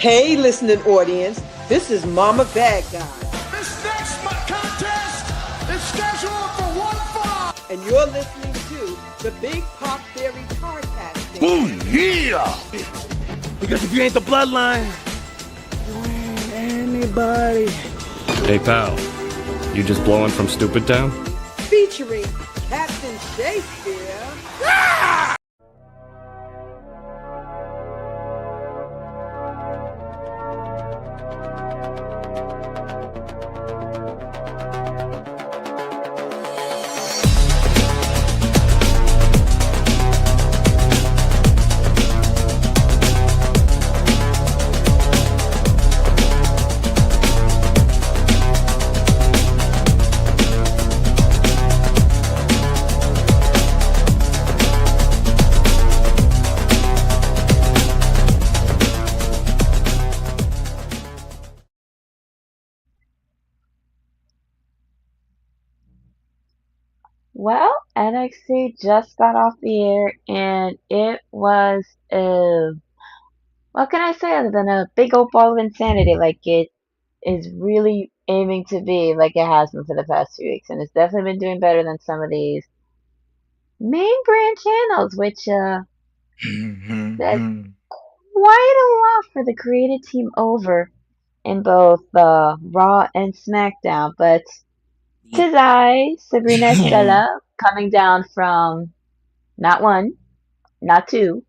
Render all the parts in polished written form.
Hey, listening audience, this is Mama Bad Guy. This next contest is scheduled for one fall. And you're listening to the Big Pop Theory Podcast. Ooh, yeah! Because if you ain't the bloodline, you ain't anybody. Hey, pal, you just blowing from Stupid Town? Featuring Captain Shakespeare. Ah! Well, NXT just got off the air, and it was what can I say other than a big old ball of insanity, like it is really aiming to be, like it has been for the past 2 weeks, and it's definitely been doing better than some of these main brand channels, which that's quite a lot for the creative team over in both Raw and SmackDown, but tis I, Sabrina Estella, coming down from not one, not two,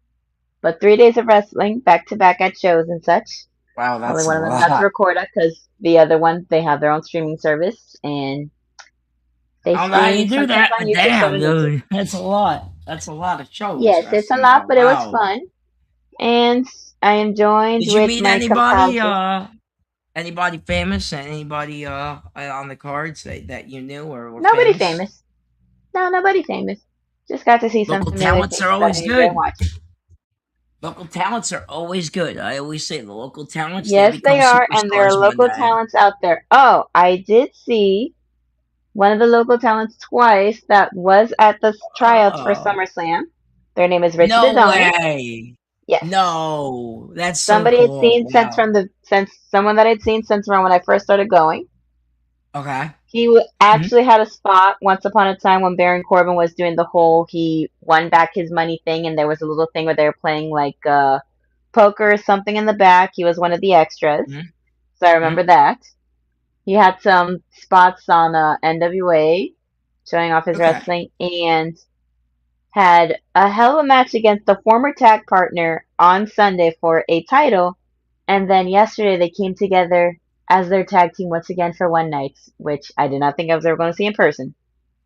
but 3 days of wrestling back to back at shows and such. Wow, that's only one a of them lot. got to record it because the other one, they have their own streaming service, and they I don't know how you stream do that, sometimes but on YouTube, damn, sometimes on YouTube. dude. That's a lot. That's a lot of shows. Yes, it's a lot, but it was fun. And I am joined Did you with meet my anybody, compadre. anybody famous? Anybody on the cards that you knew or were Nobody famous? famous. No, nobody famous. Just got to see some Local familiar talents faces are that always I enjoy good. watching. Local talents are always good. I always say the local talents, Yes, they they become are, and there are superstars one local day. talents out there. Oh, I did see one of the local talents twice that was at the tryouts for SummerSlam. Their name is Richard No Adonis. way. Yes. No, that's so Somebody cool. had seen Wow. since someone that I'd seen since around when I first started going. Okay. He actually had a spot once upon a time when Baron Corbin was doing the whole he won back his money thing, and there was a little thing where they were playing like poker or something in the back. He was one of the extras, so I remember that. He had some spots on NWA showing off his wrestling, and had a hell of a match against the former tag partner on Sunday for a title, and then yesterday they came together as their tag team once again for one night, which I did not think I was ever going to see in person.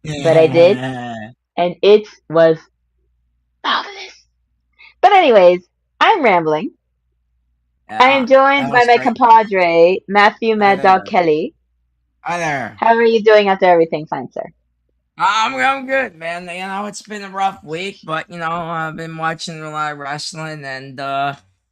But I did, and it was marvelous. But anyways, I'm rambling. I am joined by my compadre, Matthew Maddog Kelly. Hi there. How are you doing after everything, fine sir? I'm good, man. You know, it's been a rough week, but, you know, I've been watching a lot of wrestling, and,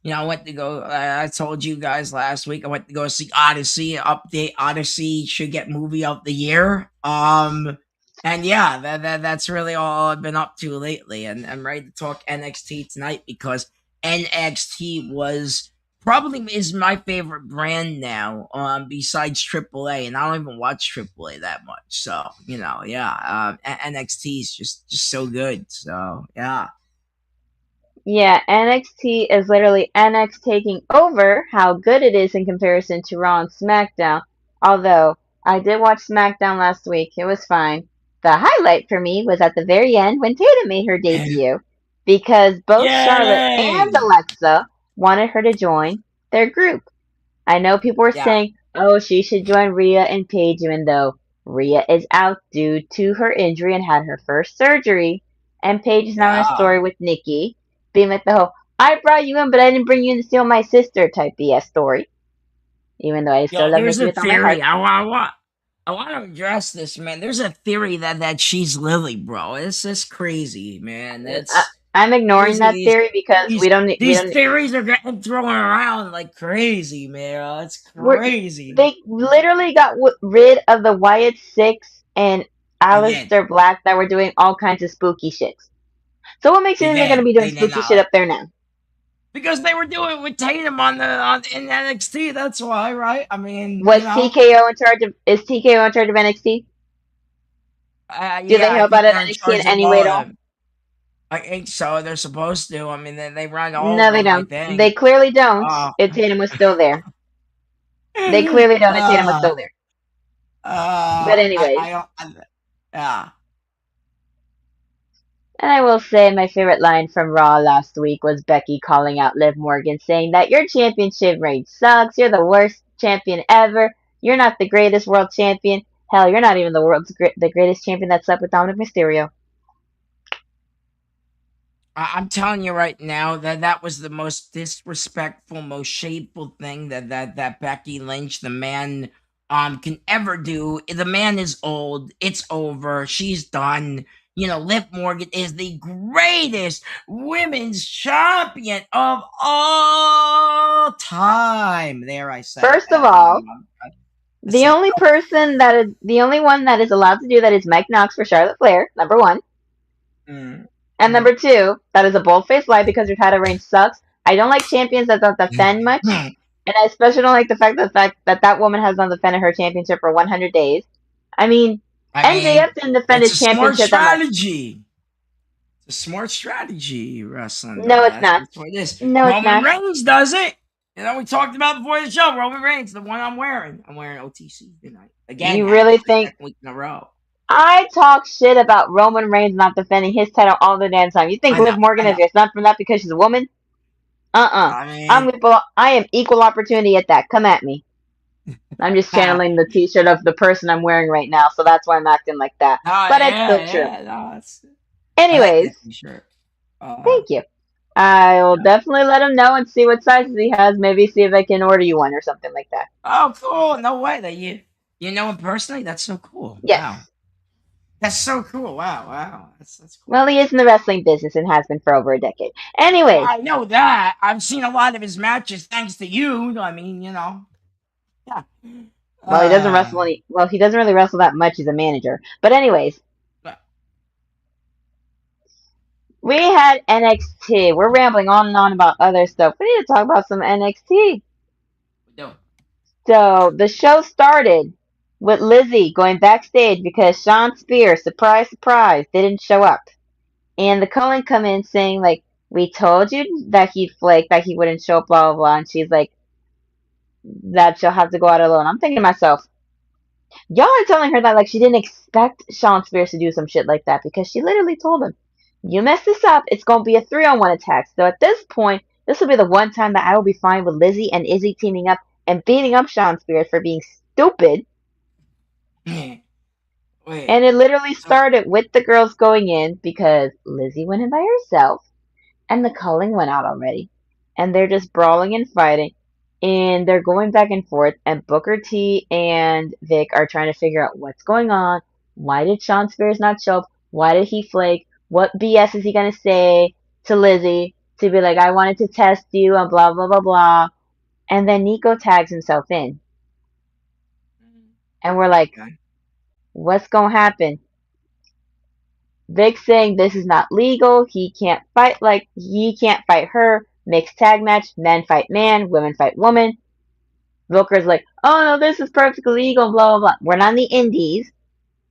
you know, I went to go, I told you guys last week, I went to go see Odyssey, update Odyssey should get movie of the year. And yeah, that's really all I've been up to lately, and I'm ready to talk NXT tonight because NXT probably is my favorite brand now, besides AAA, and I don't even watch AAA that much. So, you know, yeah, NXT is just so good. So, yeah. Yeah, NXT is literally NX taking over how good it is in comparison to Raw and SmackDown. Although, I did watch SmackDown last week. It was fine. The highlight for me was at the very end when Tatum made her debut, because both Charlotte and Alexa wanted her to join their group. I know people were saying, oh, she should join Rhea and Paige, even though Rhea is out due to her injury and had her first surgery, and Paige is now in a story with Nikki, being like the whole, I brought you in, but I didn't bring you in to steal my sister type BS story. Even though I still love Nikki with all my heart. I want to address this, man. There's a theory that she's Lily, bro. It's just crazy, man. I'm ignoring that theory because these theories are getting thrown around like crazy, man. It's crazy. They literally got rid of the Wyatt Six and Aleister Black that were doing all kinds of spooky shit. So what makes you think they're going to be doing spooky shit up there now? Because they were doing it with Tatum in NXT. That's why, right? I mean, Was TKO in charge of? Is TKO in charge of NXT? Do they yeah, I help out think at they're in NXT in charge of any way all at of all? them. I think so. They're supposed to. I mean, they run all of No, they them. I don't. They think. clearly don't. Uh, If Tatum was still there, they clearly don't. If Tatum was still there. But anyways, I don't. Yeah. and I will say my favorite line from Raw last week was Becky calling out Liv Morgan, saying that your championship reign sucks. You're the worst champion ever. You're not the greatest world champion. Hell, you're not even the greatest champion that slept with Dominic Mysterio. I'm telling you right now that was the most disrespectful, most shameful thing that Becky Lynch, the man, can ever do. The man is old. It's over. She's done. You know, Liv Morgan is the greatest women's champion of all time. There, I said it. First of all, the Listen, only person that is the only one that is allowed to do that is Mike Knox for Charlotte Flair, number one. And number two, that is a bold-faced lie because your title reign sucks. I don't like champions that don't defend much. And I especially don't like the fact that woman has not defended her championship for 100 days. I mean, MJF didn't defend it's his a smart championship that much. strategy. It's a smart strategy, wrestling. No, it's not. That's what it is. No, it's Roman not. Reigns does it. You know, we talked about before the show. Roman Reigns, the one I'm wearing. I'm wearing OTC tonight. Again, You really think? second week in a row. I talk shit about Roman Reigns not defending his title all the damn time. You think I know, Liv Morgan I is know. exempt from that because she's a woman? I mean, I am equal opportunity at that. Come at me. I'm just channeling the T-shirt of the person I'm wearing right now, so that's why I'm acting like that. But it's still true. No, I like Anyways, that t-shirt. thank you. I will definitely let him know and see what sizes he has. Maybe see if I can order you one or something like that. Oh, cool. No way that you know him personally. That's so cool. Yes. Wow. That's so cool. Wow. That's cool. Well, he is in the wrestling business and has been for over a decade. Anyways. I know that. I've seen a lot of his matches thanks to you. I mean, you know. Yeah. Well, he doesn't wrestle he doesn't really wrestle that much. He's a manager. But anyways. We had NXT. We're rambling on and on about other stuff. We need to talk about some NXT. No. So, the show started with Lizzy going backstage because Shawn Spears, surprise, surprise, didn't show up. And the Culling come in saying, like, we told you that he'd flake, that he wouldn't show up, blah, blah, blah. And she's like, that she'll have to go out alone. I'm thinking to myself, y'all are telling her that like she didn't expect Shawn Spears to do some shit like that because she literally told him, you mess this up, it's going to be a 3-on-1 attack. So at this point, this will be the one time that I will be fine with Lizzy and Izzy teaming up and beating up Shawn Spears for being stupid. Wait. And it literally started with the girls going in because Lizzy went in by herself and the Culling went out already. And they're just brawling and fighting. And they're going back and forth. And Booker T and Vic are trying to figure out what's going on. Why did Shawn Spears not show up? Why did he flake? What BS is he going to say to Lizzy to be like, I wanted to test you and blah, blah, blah, blah. And then Niko tags himself in. And we're like, what's going to happen? Vic saying this is not legal. He can't fight her. Mixed tag match. Men fight man. Women fight woman. Booker's like, oh no, this is perfectly legal. Blah, blah, blah. We're not in the indies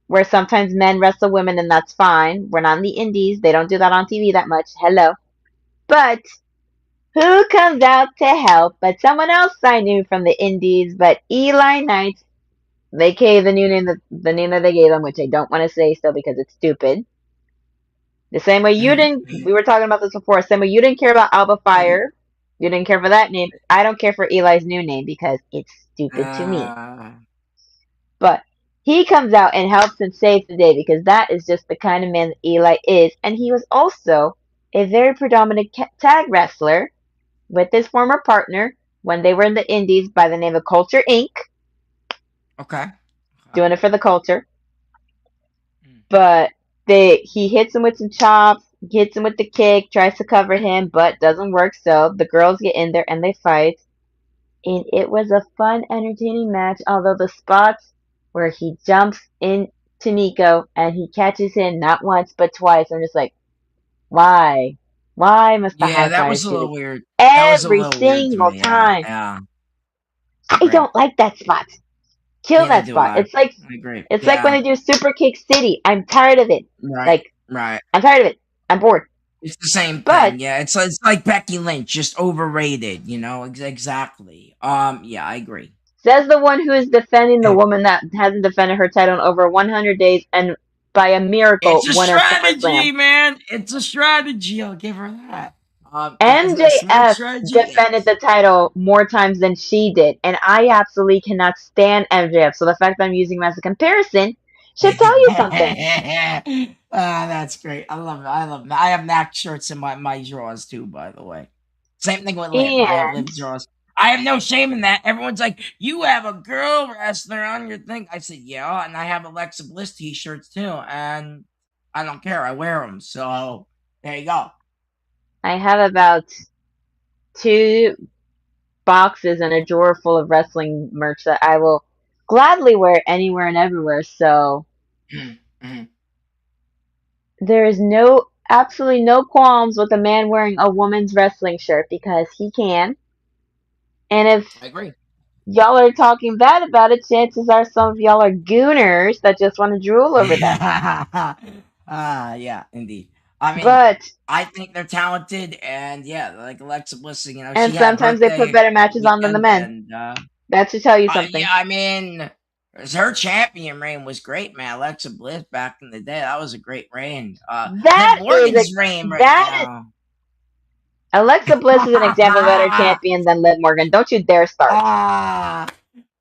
where sometimes men wrestle women and that's fine. We're not in the indies. They don't do that on TV that much. Hello. But who comes out to help but someone else I knew from the indies but Eli Knight, aka the name that they gave him, which I don't want to say still because it's stupid. The same way you didn't, we were talking about this before, same way you didn't care about Alba Fire, you didn't care for that name, I don't care for Eli's new name because it's stupid to me. But he comes out and helps and saves the day because that is just the kind of man that Eli is. And he was also a very predominant tag wrestler with his former partner when they were in the indies by the name of Culture Inc. Okay. Doing it for the culture. But he hits him with some chops, hits him with the kick, tries to cover him, but doesn't work. So the girls get in there and they fight. And it was a fun, entertaining match. Although the spots where he jumps into Niko and he catches him not once but twice, I'm just like, why? Why must the Yeah, high that flyers was a do little this weird. That was a every little weird to single me. Yeah, time? yeah. I Agree. don't like that spot. Kill Neither that do spot. I. I agree. It's like when Yeah. they do Super Kick City. I'm tired of it. Right. Like, Right. I'm tired of it. I'm bored. It's the same But thing. Yeah. It's like Becky Lynch, just overrated. You know exactly. Yeah, I agree. says the one who is defending the woman that hasn't defended her title in over 100 days and by a miracle It's a won a strategy, SummerSlam. man. It's a strategy. I'll give her that. Is a smart MJF strategy. defended the title more times than she did, and I absolutely cannot stand MJF. So the fact that I'm using him as a comparison should tell you something. That's great. I love it. I love it. I have Mac shirts in my drawers too, by the way. Same thing with Liv. I have And Liv drawers. I have no shame in that. Everyone's like, you have a girl wrestler on your thing. I said, yeah, and I have Alexa Bliss t-shirts too, and I don't care. I wear them. So there you go. I have about 2 boxes and a drawer full of wrestling merch that I will gladly wear anywhere and everywhere. So there is absolutely no qualms with a man wearing a woman's wrestling shirt because he can. And if I agree. y'all are talking bad about it, chances are some of y'all are gooners that just want to drool over that. Yeah, indeed. I mean, But I think they're talented, and yeah, like Alexa Bliss, you know, and she had a sometimes they put birthday better matches on than the weekend, men. and That should tell you something. yeah, I mean, her champion reign was great, man. Alexa Bliss back in the day, that was a great reign. Liv Morgan's reign right now. Alexa Bliss is an example of a better champion than Liv Morgan. Don't you dare start.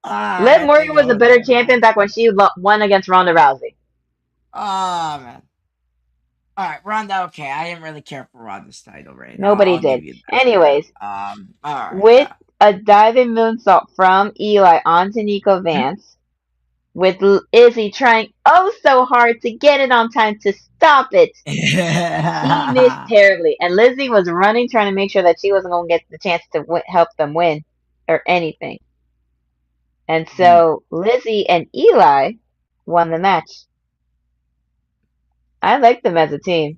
Liv Morgan was a better champion back when she won against Ronda Rousey. Oh, man. All right, Ronda. Okay, I didn't really care for Ronda's title reign. Nobody I'll did. give you that. Anyways, All right. with a diving moonsault from Eli onto Niko Vance, with Izzi trying oh so hard to get it on time to stop it. He missed terribly. And Lizzy was running, trying to make sure that she wasn't going to get the chance to help them win or anything. And so Lizzy and Eli won the match. I like them as a team.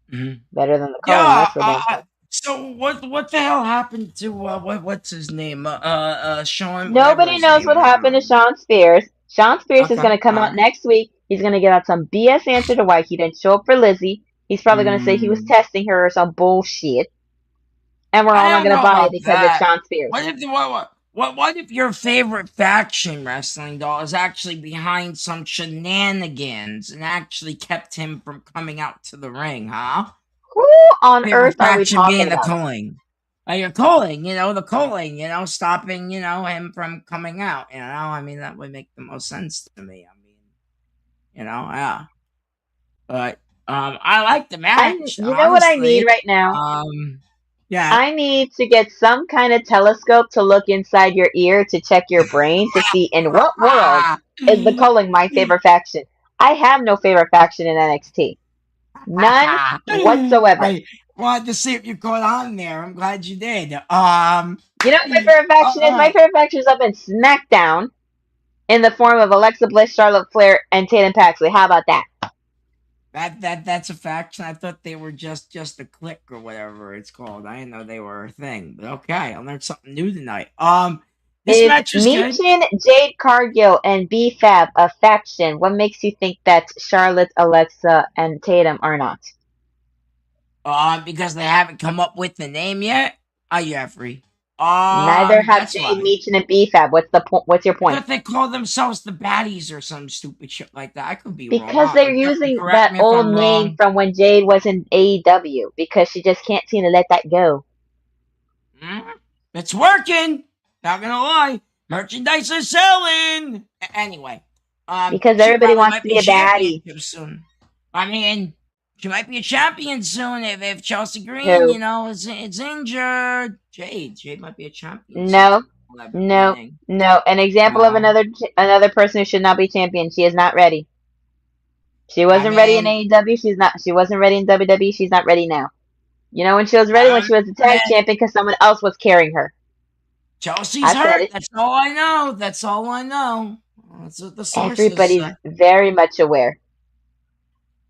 Better than the Culling, that's for damn sure. So what the hell happened to what's his name? Shawn. Nobody knows what happened to Shawn Spears. Shawn Spears is going to come out next week. He's going to give out some BS answer to why he didn't show up for Lizzy. He's probably going to say he was testing her or some bullshit. And we're all not going to buy it because it's Shawn Spears. What if your favorite faction wrestling doll is actually behind some shenanigans and actually kept him from coming out to the ring, huh? Who on Favorite earth are we talking being about? the Culling. You're Culling, the Culling, stopping, him from coming out, I mean, that would make the most sense to me. I mean, yeah. But, I like the match. You know what I need right now? Yeah. I need to get some kind of telescope to look inside your ear to check your brain to see in what world is the Culling my favorite faction. I have no favorite faction in NXT. None whatsoever. I wanted to see if you caught on there. I'm glad you did. You know what my favorite faction is? My favorite faction is up in SmackDown in the form of Alexa Bliss, Charlotte Flair, and Tatum Paxley. How about that? That's a faction. I thought they were just a clique or whatever it's called. I didn't know they were a thing. But okay, I learned something new tonight. This match was good. Michin, Jade Cargill, and B-Fab a faction? What makes you think that Charlotte, Alexa, and Tatum are not? Because they haven't come up with the name yet. Jeffrey. Neither have Jade, Michin, and B-Fab. What's your point? I thought they call themselves the Baddies or some stupid shit like that. I could be wrong. Because they're using that old name from when Jade was in AEW. Because she just can't seem to let that go. It's working. Not gonna lie. Merchandise is selling. Anyway. Because everybody wants to be a baddie. Soon. I mean, she might be a champion soon if Chelsea Green, is injured. Jade might be a champion. No. An example of another person who should not be champion. She is not ready. She wasn't ready in AEW. She wasn't ready in WWE. She's not ready now. You know when she was ready? When she was the tag champion because someone else was carrying her. Chelsea's hurt. That's all I know. That's What the source Everybody's very much aware.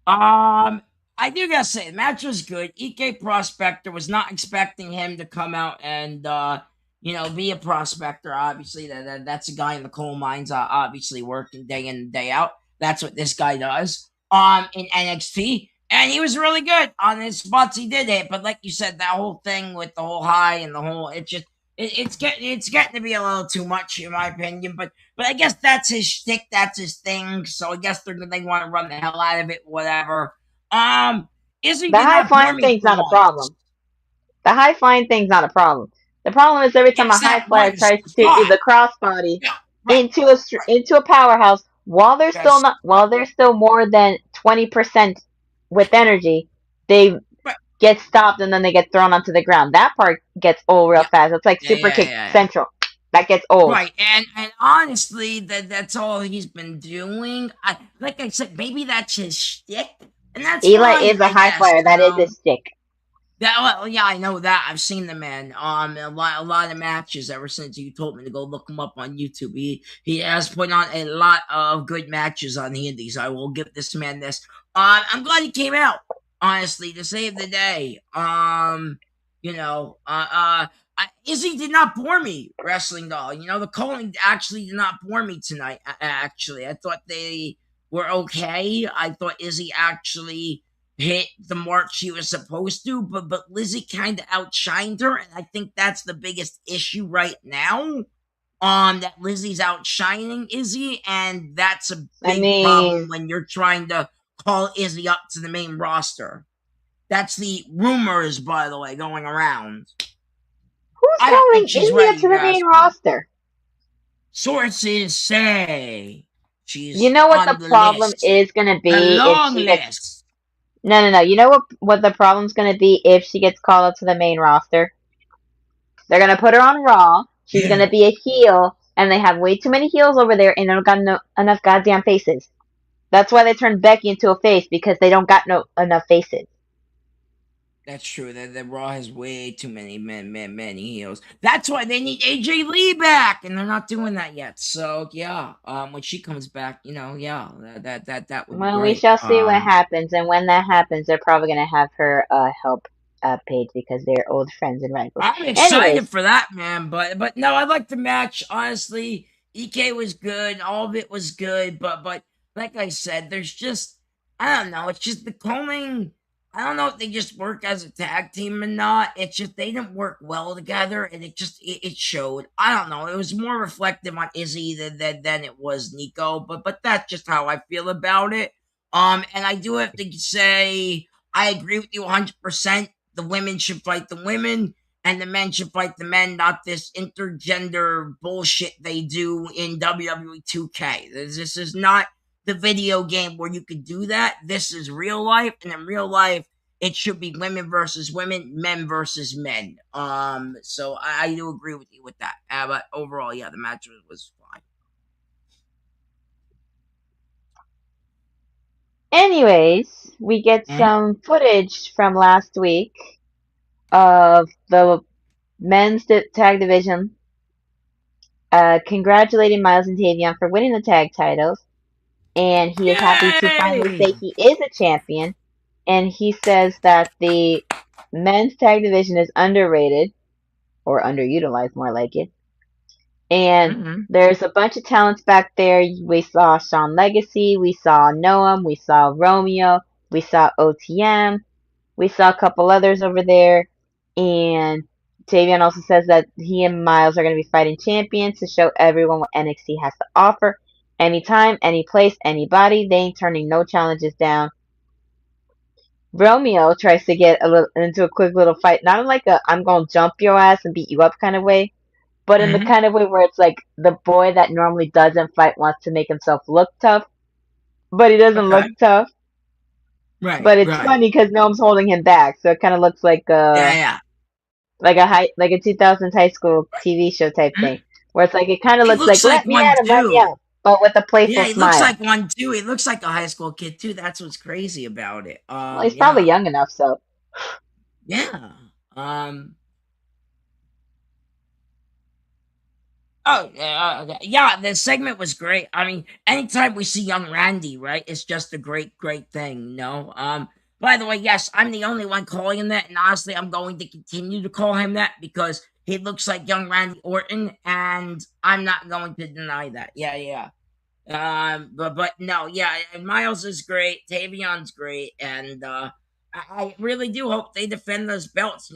I I do gotta say, the match was good. EK Prospector was not expecting him to come out and be a prospector. Obviously, that's a guy in the coal mines, obviously working day in and day out. That's what this guy does. In NXT, and he was really good on his spots he did hit. But like you said, that whole thing with the whole high and the whole, it's getting to be a little too much in my opinion. But I guess that's his shtick, that's his thing. So I guess they want to run the hell out of it, whatever. Izzy The did high not bore flying me thing's for not a once. problem. The high flying thing's not a problem. The problem is every time It's a high that flyer one tries to do the spot. crossbody Yeah, right. into a powerhouse while they're Yes. still more than 20% with energy, they Right. get stopped and then they get thrown onto the ground. That part gets old real Yeah. fast. It's like super kick central. That gets old. Right, and honestly, that's all he's been doing. Like I said, maybe that's his shtick, and that's Eli fine, is a I high guess. flyer. That is his stick. Well, yeah, I know that. I've seen the man. A lot of matches ever since you told me to go look him up on YouTube. He has put on a lot of good matches on the Indies. I will give this man this. I'm glad he came out, honestly, to save the day. Izzy did not bore me, wrestling doll. The Culling actually did not bore me tonight. Actually, I thought they were okay. I thought Izzy actually hit the mark she was supposed to, but Lizzy kind of outshined her, and I think that's the biggest issue right now. That Lizzy's outshining Izzy, and that's a big problem when you're trying to call Izzy up to the main roster. That's the rumors, by the way, going around. Who's calling Izzy up to the main roster? Sources say she's You know what on the problem list. is going to be if she gets... No. You know what the problem's going to be if she gets called up to the main roster? They're going to put her on Raw. She's going to be a heel, and they have way too many heels over there, and they don't got enough goddamn faces. That's why they turned Becky into a face, because they don't got enough faces. That's true. The Raw has way too many many heels. That's why they need AJ Lee back, and they're not doing that yet. So yeah, when she comes back, that would be great. We shall see what happens, and when that happens, they're probably gonna have her help Paige, because they're old friends and rivals. I'm excited for that, man. But no, I like the match. Honestly, EK was good. All of it was good. But like I said, there's just, I don't know. It's just the Culling. I don't know if they just work as a tag team or not. It's just they didn't work well together, and it showed. I don't know. It was more reflective on Izzy than it was Niko, but that's just how I feel about it. And I do have to say I agree with you 100%. The women should fight the women, and the men should fight the men, not this intergender bullshit they do in WWE 2K. This is not the video game where you could do that. This is real life, and in real life, it should be women versus women, men versus men. So I do agree with you with that. But overall, yeah, the match was fine. Anyways, we get some footage from last week of the men's tag division congratulating Myles and Tavion for winning the tag titles. And he is happy to finally say he is a champion. And he says that the men's tag division is underrated, or underutilized, more like it. And there's a bunch of talents back there. We saw Shawn Legacy, we saw Noam, we saw Romeo, we saw OTM, we saw a couple others over there. And Tavion also says that he and Myles are going to be fighting champions to show everyone what NXT has to offer. Anytime, any place, anybody. They ain't turning no challenges down. Romeo tries to get into a quick little fight, not in like a I'm gonna jump your ass and beat you up kind of way, but in the kind of way where it's like the boy that normally doesn't fight wants to make himself look tough, but he doesn't look tough. Right. But it's funny because Noam's holding him back, so it kind of looks like like a 2000s high school TV show type thing, where it's like it kind of looks like let me at him, let me out, but with a playful smile. He looks like one too. He looks like a high school kid too. That's what's crazy about it. Well, he's probably young enough, so. Yeah. Yeah, the segment was great. I mean, anytime we see young Randy, right, it's just a great thing, By the way, yes, I'm the only one calling him that, and honestly, I'm going to continue to call him that because he looks like young Randy Orton, and I'm not going to deny that. Yeah, yeah. But no, yeah, Myles is great, Tavion's great, and I really do hope they defend those belts.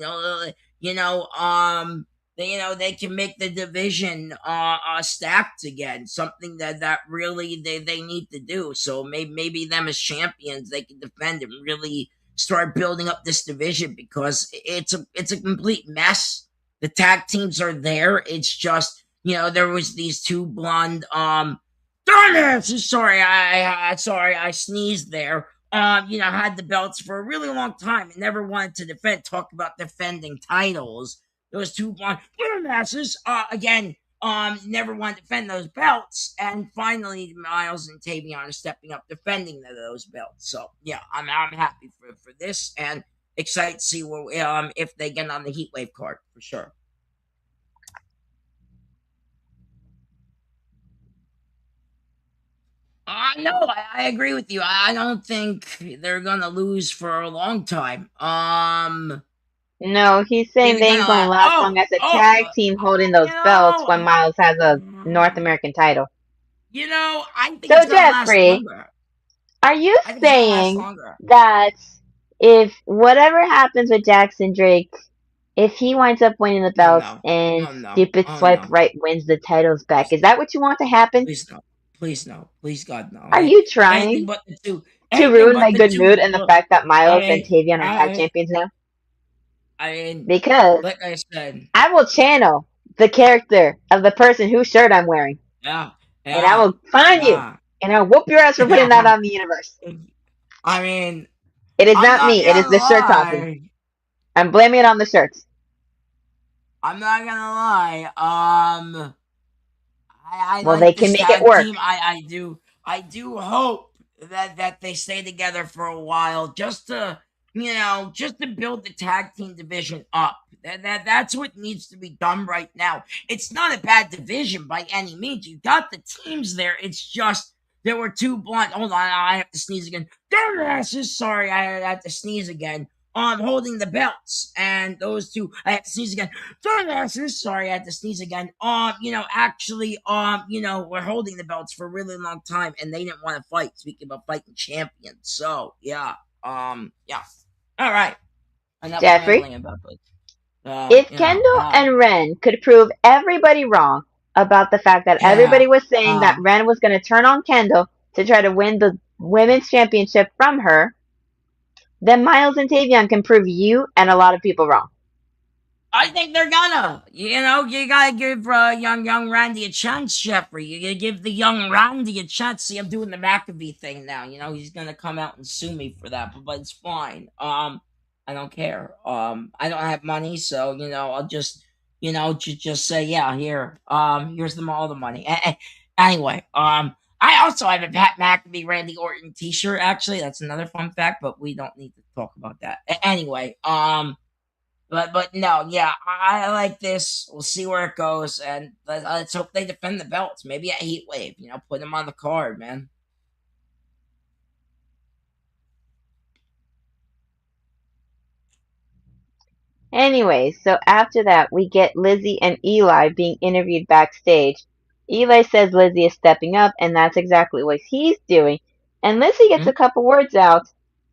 They can make the division stacked again. Something that really they need to do. So maybe them as champions they can defend and really start building up this division because it's a complete mess. The tag teams are there. It's just there was these two blonde darn it! Sorry, I sneezed there. Had the belts for a really long time and never wanted to defend. Talk about defending titles. Those two blonde masses, again, never wanted to defend those belts, and finally, Myles and Tavion are stepping up, defending those belts. So yeah, I'm happy for this, and excited to see if they get on the Heatwave card for sure. No, I agree with you. I don't think they're gonna lose for a long time. No, he's saying They're they ain't gonna gonna last long as a tag team holding those belts when Myles has a North American title. I think So it's gonna last Jeffrey, longer. are you I think it's gonna last saying longer. that if whatever happens with Jackson Drake, if he winds up winning the Oh belts no! and Oh no! Stupid Oh Swipe no! Right wins the titles back, Please is that what you want to happen? Please no! Please no! Please God no! Are you Anything trying but the two. to Anything ruin but my the good two. mood and the fact that I Myles and mean, Tavion are tag I, champions now? I mean, Because like I said, I will channel the character of the person whose shirt I'm wearing, yeah, and I yeah, will find you, yeah, and I'll whoop your ass for putting that yeah. on the universe. I mean, It is I'm not not me. It is gonna the shirt talking. lie. I'm blaming it on the shirts. I'm not gonna lie. I Well, they like can this make it tag work. team. I do hope that they stay together for a while, just to build the tag team division up. That's what needs to be done right now. It's not a bad division by any means. You got the teams there. It's just there were two blonde. Hold on, I have to sneeze again. Dumbasses. Sorry, I have to sneeze again. Holding the belts, and those two. I have to sneeze again. Dumbasses. Sorry, I had to sneeze again. Actually, we're holding the belts for a really long time, and they didn't want to fight. Speaking about fighting champions, so yeah, yeah. All right, enough Jeffrey, rambling about this. if Kendall and Wren could prove everybody wrong about the fact that Yeah, everybody was saying that uh, Wren was going to turn on Kendall to try to win the women's championship from her, then Myles and Tavion can prove you and a lot of people wrong. I think they're gonna. You gotta give young Randy a chance, Jeffrey. You gotta give the young Randy a chance. See, I'm doing the McAfee thing now. He's gonna come out and sue me for that, but it's fine. I don't care. I don't have money, so I'll just just say yeah. Here's all the money. Anyway, I also have a Pat McAfee Randy Orton T-shirt. Actually, that's another fun fact, but we don't need to talk about that. Anyway, but no, yeah, I like this. We'll see where it goes, and let's hope they defend the belts. Maybe at Heat Wave, put them on the card, man. Anyways, so after that, we get Lizzy and Eli being interviewed backstage. Eli says Lizzy is stepping up, and that's exactly what he's doing. And Lizzy gets Hmm? a couple words out,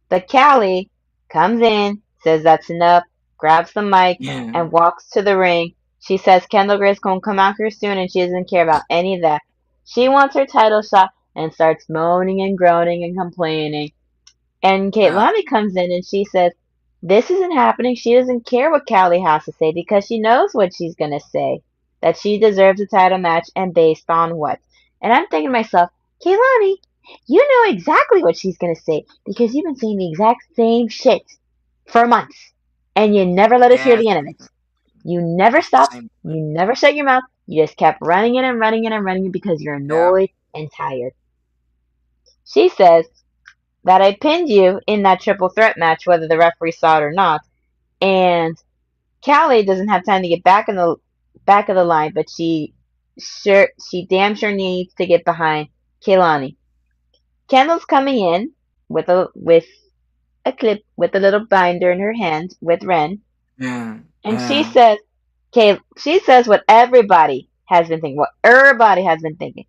but Callie comes in, says that's enough, grabs the mic, Yeah, and walks to the ring. She says Kendall Gray's gonna come out here soon, and she doesn't care about any of that. She wants her title shot and starts moaning and groaning and complaining. And yeah, Kaitlani comes in and she says, this isn't happening. She doesn't care what Callie has to say because she knows what she's going to say. That she deserves a title match and based on what. And I'm thinking to myself, Kaitlani, you know exactly what she's going to say because you've been saying the exact same shit for months. And you never let us hear yeah. the end of it. You never It's the stopped. same. You never shut your mouth. You just kept running it and running it and running it because you're Yeah, annoyed and tired. She says, that I pinned you in that triple threat match, whether the referee saw it or not. And Callie doesn't have time to get back in the back of the line, but she damn sure needs to get behind Kaitlani. Kendall's coming in with a clip with a little binder in her hand with Wren, Yeah. and she says, she says what everybody has been thinking, what everybody has been thinking.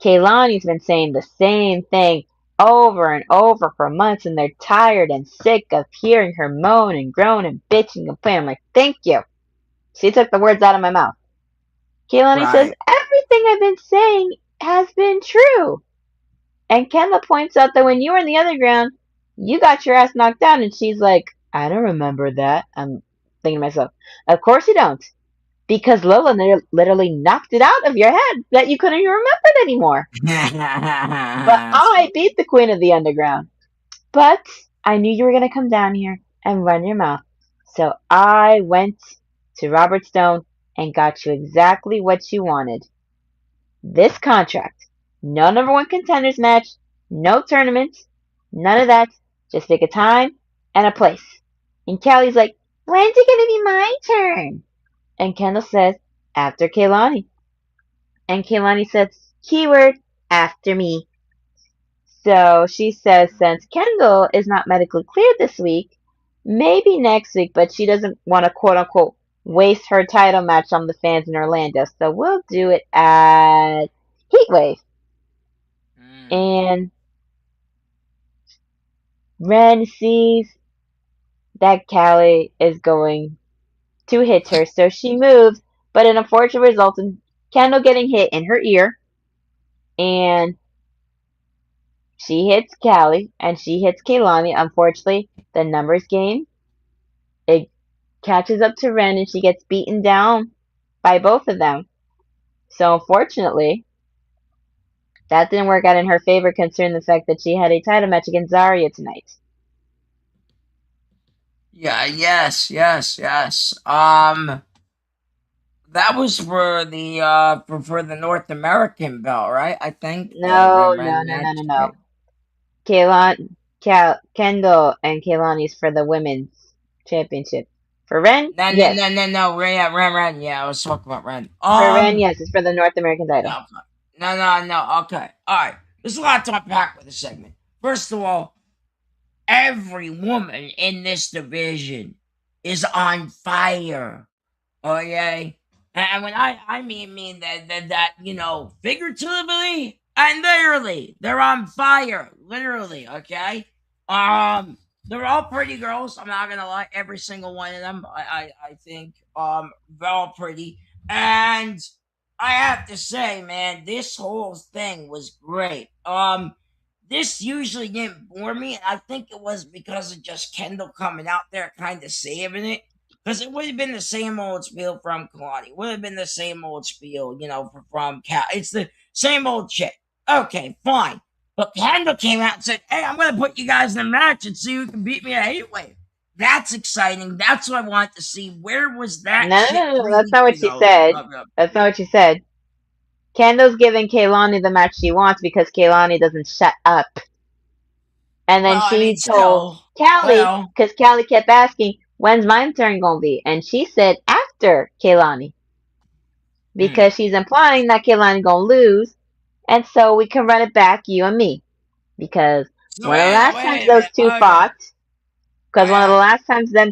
Kaylani's been saying the same thing over and over for months, and they're tired and sick of hearing her moan and groan and bitch and complain. I'm like, thank you. She took the words out of my mouth. Kaylani says, Right. everything I've been saying has been true. And Kendall points out that when you were in the underground, you got your ass knocked down. And she's like, I don't remember that. I'm thinking to myself, of course you don't. Because Lola literally knocked it out of your head that you couldn't even remember it anymore. But I beat the Queen of the Underground. But I knew you were going to come down here and run your mouth. So I went to Robert Stone and got you exactly what you wanted. This contract. No number one contenders match. No tournaments. None of that. Just pick a time and a place. And Callie's like, when's it going to be my turn? And Kendall says, after Kaylani. And Kaylani says, keyword, after me. So she says since Kendall is not medically cleared this week, maybe next week, but she doesn't want to quote unquote waste her title match on the fans in Orlando. So we'll do it at Heatwave. And Wren sees that Callie is going to hit her, so she moves, but it unfortunately results in Kendall getting hit in her ear. And she hits Callie, and she hits Kaylani. Unfortunately, the numbers game, it catches up to Wren, and she gets beaten down by both of them. So unfortunately, that didn't work out in her favor, considering the fact that she had a title match against Zaria tonight. Yeah, yes. That was for the North American belt, right? I think. No. Match. Kendall and Kaylani's for the women's championship. For Wren, No, yes. no. Ren. Yeah, I was talking about Ren. For Wren, yes, it's for the North American title. No. Okay, all right. There's a lot to unpack with this segment. First of all, every woman in this division is on fire. Okay, and when I mean that figuratively and literally, they're on fire. Literally, okay. They're all pretty girls. I'm not gonna lie. Every single one of them, I think, they're all pretty. And I have to say, man, this whole thing was great. This usually didn't bore me, and I think it was because of just Kendall coming out there kind of saving it. Because it would have been the same old spiel from Kalani. It would have been the same old spiel, from Cal. It's the same old shit. Okay, fine. But Kendall came out and said, hey, I'm going to put you guys in a match and see who can beat me at Heatwave. That's exciting. That's what I want to see. Where was that shit? No, that's not what she said. That's not what she said. Kendall's giving Kaylani the match she wants because Kaylani doesn't shut up. And then she told Callie, because Callie kept asking, when's my turn going to be? And she said, after Kaylani. Because she's implying that Kaylani going to lose. And so we can run it back, you and me. Because one of the last times those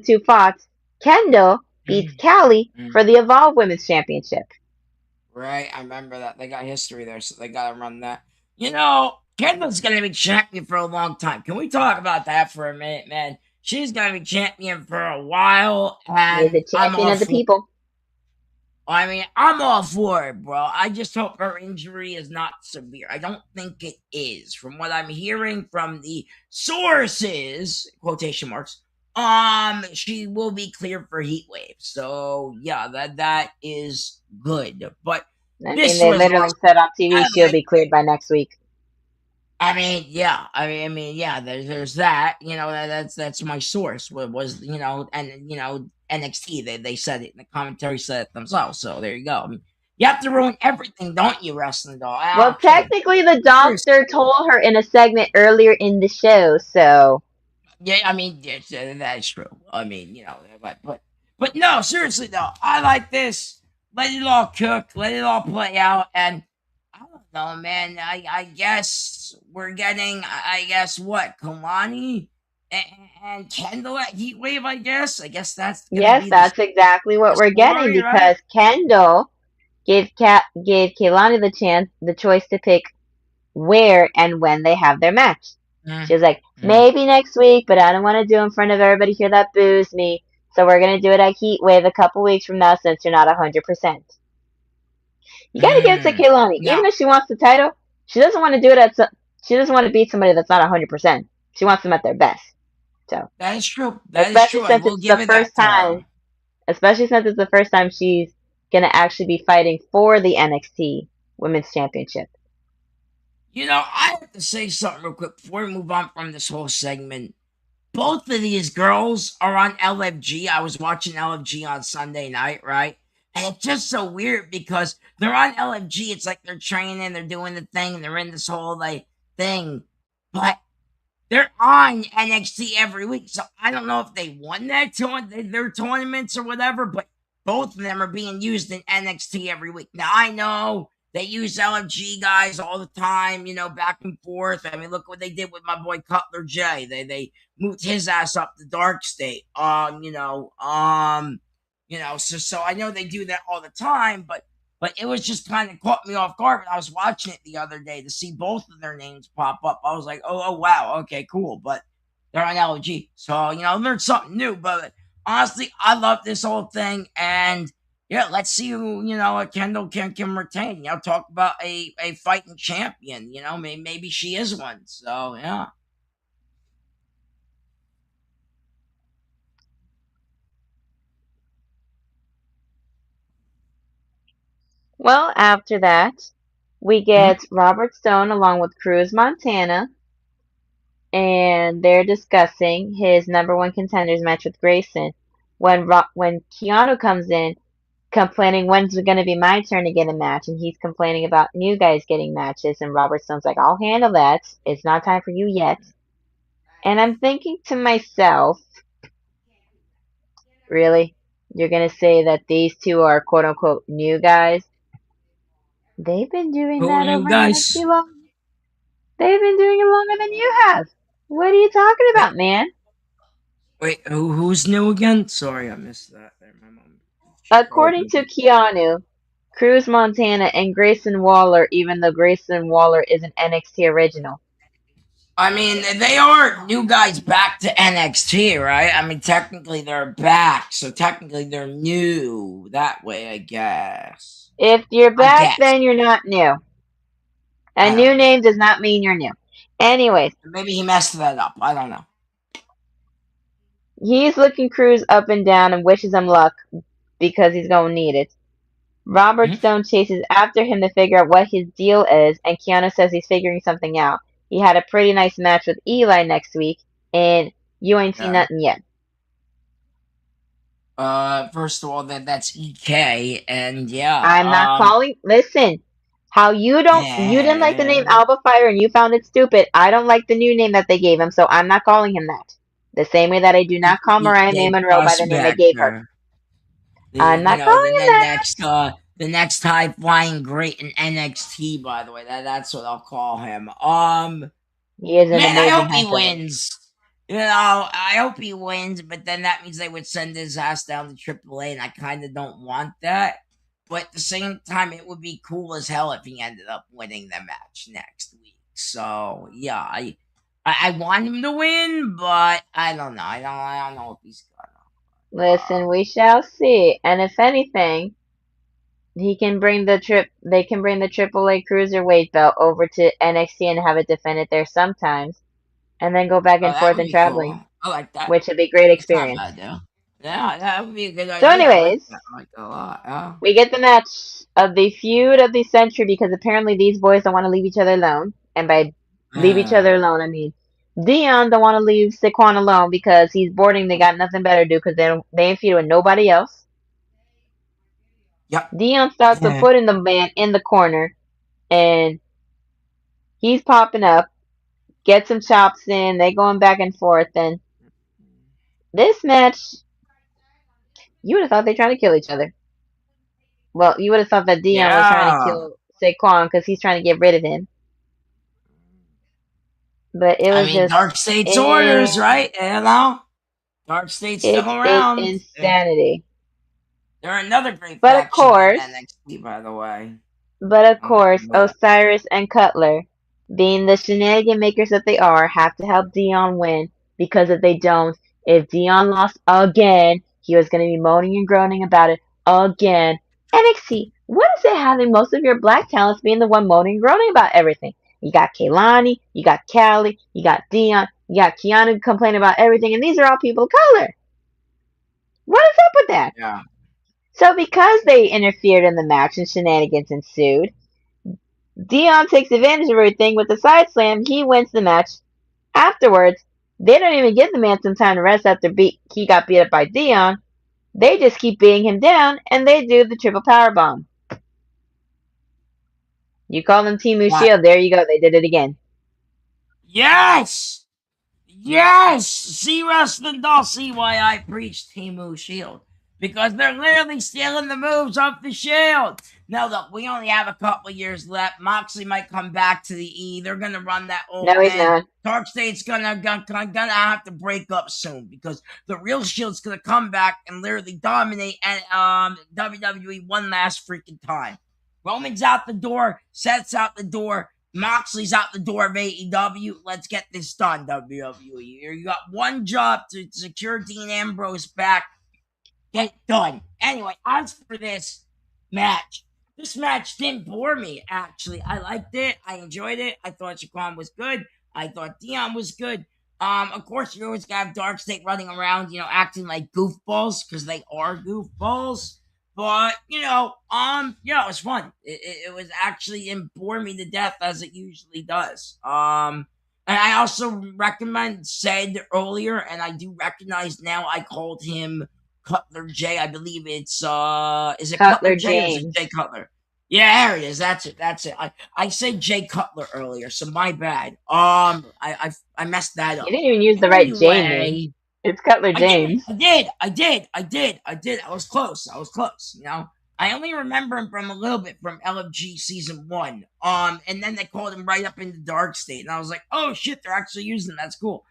two fought, Kendall beats Callie for the Evolve Women's Championship. Right, I remember that. They got history there, so they gotta run that. Kendall's gonna be champion for a long time. Can we talk about that for a minute, man? She's gonna be champion for a while, and the champion of the people. I mean, I'm all for it, bro. I just hope her injury is not severe. I don't think it is. From what I'm hearing from the sources, quotation marks, she will be cleared for Heatwave. So yeah, that is good. But they literally said on TV she'll be cleared by next week. I mean, yeah. There's that. That's my source. Was NXT. They said it. And the commentary said it themselves. So there you go. I mean, you have to ruin everything, don't you, wrestling doll? Well, technically, the doctor told her in a segment earlier in the show. So yeah, I mean, that is true. I mean, but no, seriously though, I like this. Let it all cook. Let it all play out, and I don't know, man. I guess we're getting. I guess what Kalani and Kendall at Heatwave, I guess. I guess that's gonna Yes, be that's exactly what the we're getting story, right? because Kendall gave Kaylani the choice to pick where and when they have their match. She was like, Mm. maybe next week, but I don't want to do it in front of everybody here that boos me. So we're gonna do it at Heatwave a couple weeks from now since you're not 100%. You gotta give it to Mm. Kaylani, Now even if she wants the title. She doesn't want to do it she doesn't want to beat somebody that's not 100%. She wants them at their best. So, that is true. That is especially true. I since will it's the give it first that to time her. especially since it's the first time she's gonna actually be fighting for the NXT Women's Championship. I have to say something real quick before we move on from this whole segment. Both of these girls are on LFG. I was watching LFG on Sunday night, right? And it's just so weird because they're on LFG. It's like they're training, they're doing the thing, they're in this whole thing. But they're on NXT every week. So I don't know if they won their tournaments or whatever, but both of them are being used in NXT every week. Now I know they use LFG guys all the time, back and forth. I mean, look what they did with my boy Cutler J. They moved his ass up the dark state. So I know they do that all the time, but it was just kind of caught me off guard when I was watching it the other day to see both of their names pop up. I was like, oh wow, okay, cool. But they're on LG. So, I learned something new. But honestly, I love this whole thing. And yeah, let's see who, Kendall can retain. Talk about a fighting champion. Maybe she is one. So, yeah. Well, after that, we Hmm? get Robert Stone along with Cruz Montana, and they're discussing his number one contenders match with Grayson. When Keanu comes in, complaining when's it going to be my turn to get a match, and he's complaining about new guys getting matches, and Robert Stone's like, I'll handle that. It's not time for you yet. And I'm thinking to myself, really? You're going to say that these two are quote unquote new guys? They've been doing Who are that you over in guys? NXT long. They've been doing it longer than you have. What are you talking Wait, about, man? wait, who's new again? Sorry, I missed that there. My mom. She called According me. to Keanu, Cruz Montana and Grayson Waller, even though Grayson Waller is an NXT original. I mean, they are new guys back to NXT, right? I mean, technically they're back, so technically they're new that way, I guess. If you're I back, guess. then you're not new. A I don't new know. name does not mean you're new. Anyways, Maybe he messed that up. I don't know. he's looking Cruz up and down and wishes him luck because he's going to need it. Robert Mhm. Stone chases after him to figure out what his deal is, and Keanu says he's figuring something out. He had a pretty nice match with Eli next week, and you ain't seen Yeah. nothing yet. First of all, that's EK, and yeah, I'm not calling. Listen, how you didn't like the name eh, Alba Fire and you found it stupid. I don't like the new name that they gave him, so I'm not calling him that. The same way that I do not call Mariah May EK Monroe by the name they gave her. Prospector. I'm not calling him that. The next high flying great in NXT, by the way. That's what I'll call him. He is an Man, I amazing hope high he flyer. wins. I hope he wins, but then that means they would send his ass down to AAA, and I kind of don't want that. But at the same time, it would be cool as hell if he ended up winning the match next week. So yeah, I want him to win, but I don't know. I don't know if he's gonna. Listen, we shall see. And if anything, he can bring they can bring the AAA Cruiserweight belt over to NXT and have it defended there sometimes, and then go back Oh, and that forth would and be cool. traveling, I like that. which would be great That's not a experience. bad idea. Yeah, that would be a good So idea. I like anyways, that. I like that a lot. Yeah. we get the match of the feud of the century because apparently these boys don't want to leave each other alone. And by leave each Uh, other alone, I mean Dion don't want to leave Saquon alone because he's boarding. They got nothing better to do because they ain't feuding with nobody else. yep. Dion starts to Yeah. put in the man in the corner, and he's popping up, gets some chops in. They going back and forth, and this match, you would have thought they trying to kill each other. Well, you would have thought that Dion was trying to Yeah. kill Saquon because he's trying to get rid of him. But it I was mean, just Dark State's orders, right? You know, Dark State's still it's around. insanity. They're another great But of faction in course, NXT, by the way. Yeah. Osiris and Cutler, being the shenanigan makers that they are, have to help Dion win, because if they don't, if Dion lost again, he was going to be moaning and groaning about it again. NXT, what is it having most of your black talents being the one moaning and groaning about everything? You got Kaylani, you got Callie, you got Dion, you got Keanu complaining about everything, and these are all people of color. What is up with that? Yeah. So because they interfered in the match and shenanigans ensued, Dion takes advantage of everything with the side slam. He wins the match. Afterwards, they don't even give the man some time to rest after he got beat up by Dion. They just keep beating him down, and they do the triple power bomb. You call them Team What? Shield. There you go. They did it again. Yes! Yes! See, Wrestling Doll, see why I preach Timu Shield. Because they're literally stealing the moves off the Shield. Now, look, we only have a couple years left. Moxley might come back to the E. They're going to run that old No, he's not. Dark State's gonna have to break up soon, because the real Shield's gonna come back and literally dominate WWE one last freaking time. Roman's out the door, Seth's out the door, Moxley's out the door of AEW. Let's get this done, WWE. You got one job to secure Dean Ambrose back. Get it done. Anyway, as for this match didn't bore me, actually. I liked it. I enjoyed it. I thought Saquon was good. I thought Dion was good. Of course, you always gotta have Dark State running around, acting like goofballs, because they are goofballs. But it was fun. It was actually, it bored me to death, as it usually does. And I also said earlier, and I do recognize now, I called him Cutler J. I believe it's is it Cutler J or is it Jay Cutler? Yeah, there it is. That's it. I said Jay Cutler earlier, so my bad. I messed that up. You didn't even use the right J name. It's Cutler James. I did. I was close. I only remember him from a little bit from LFG season 1. And then they called him right up into Dark State, and I was like, oh shit, they're actually using him. That's cool.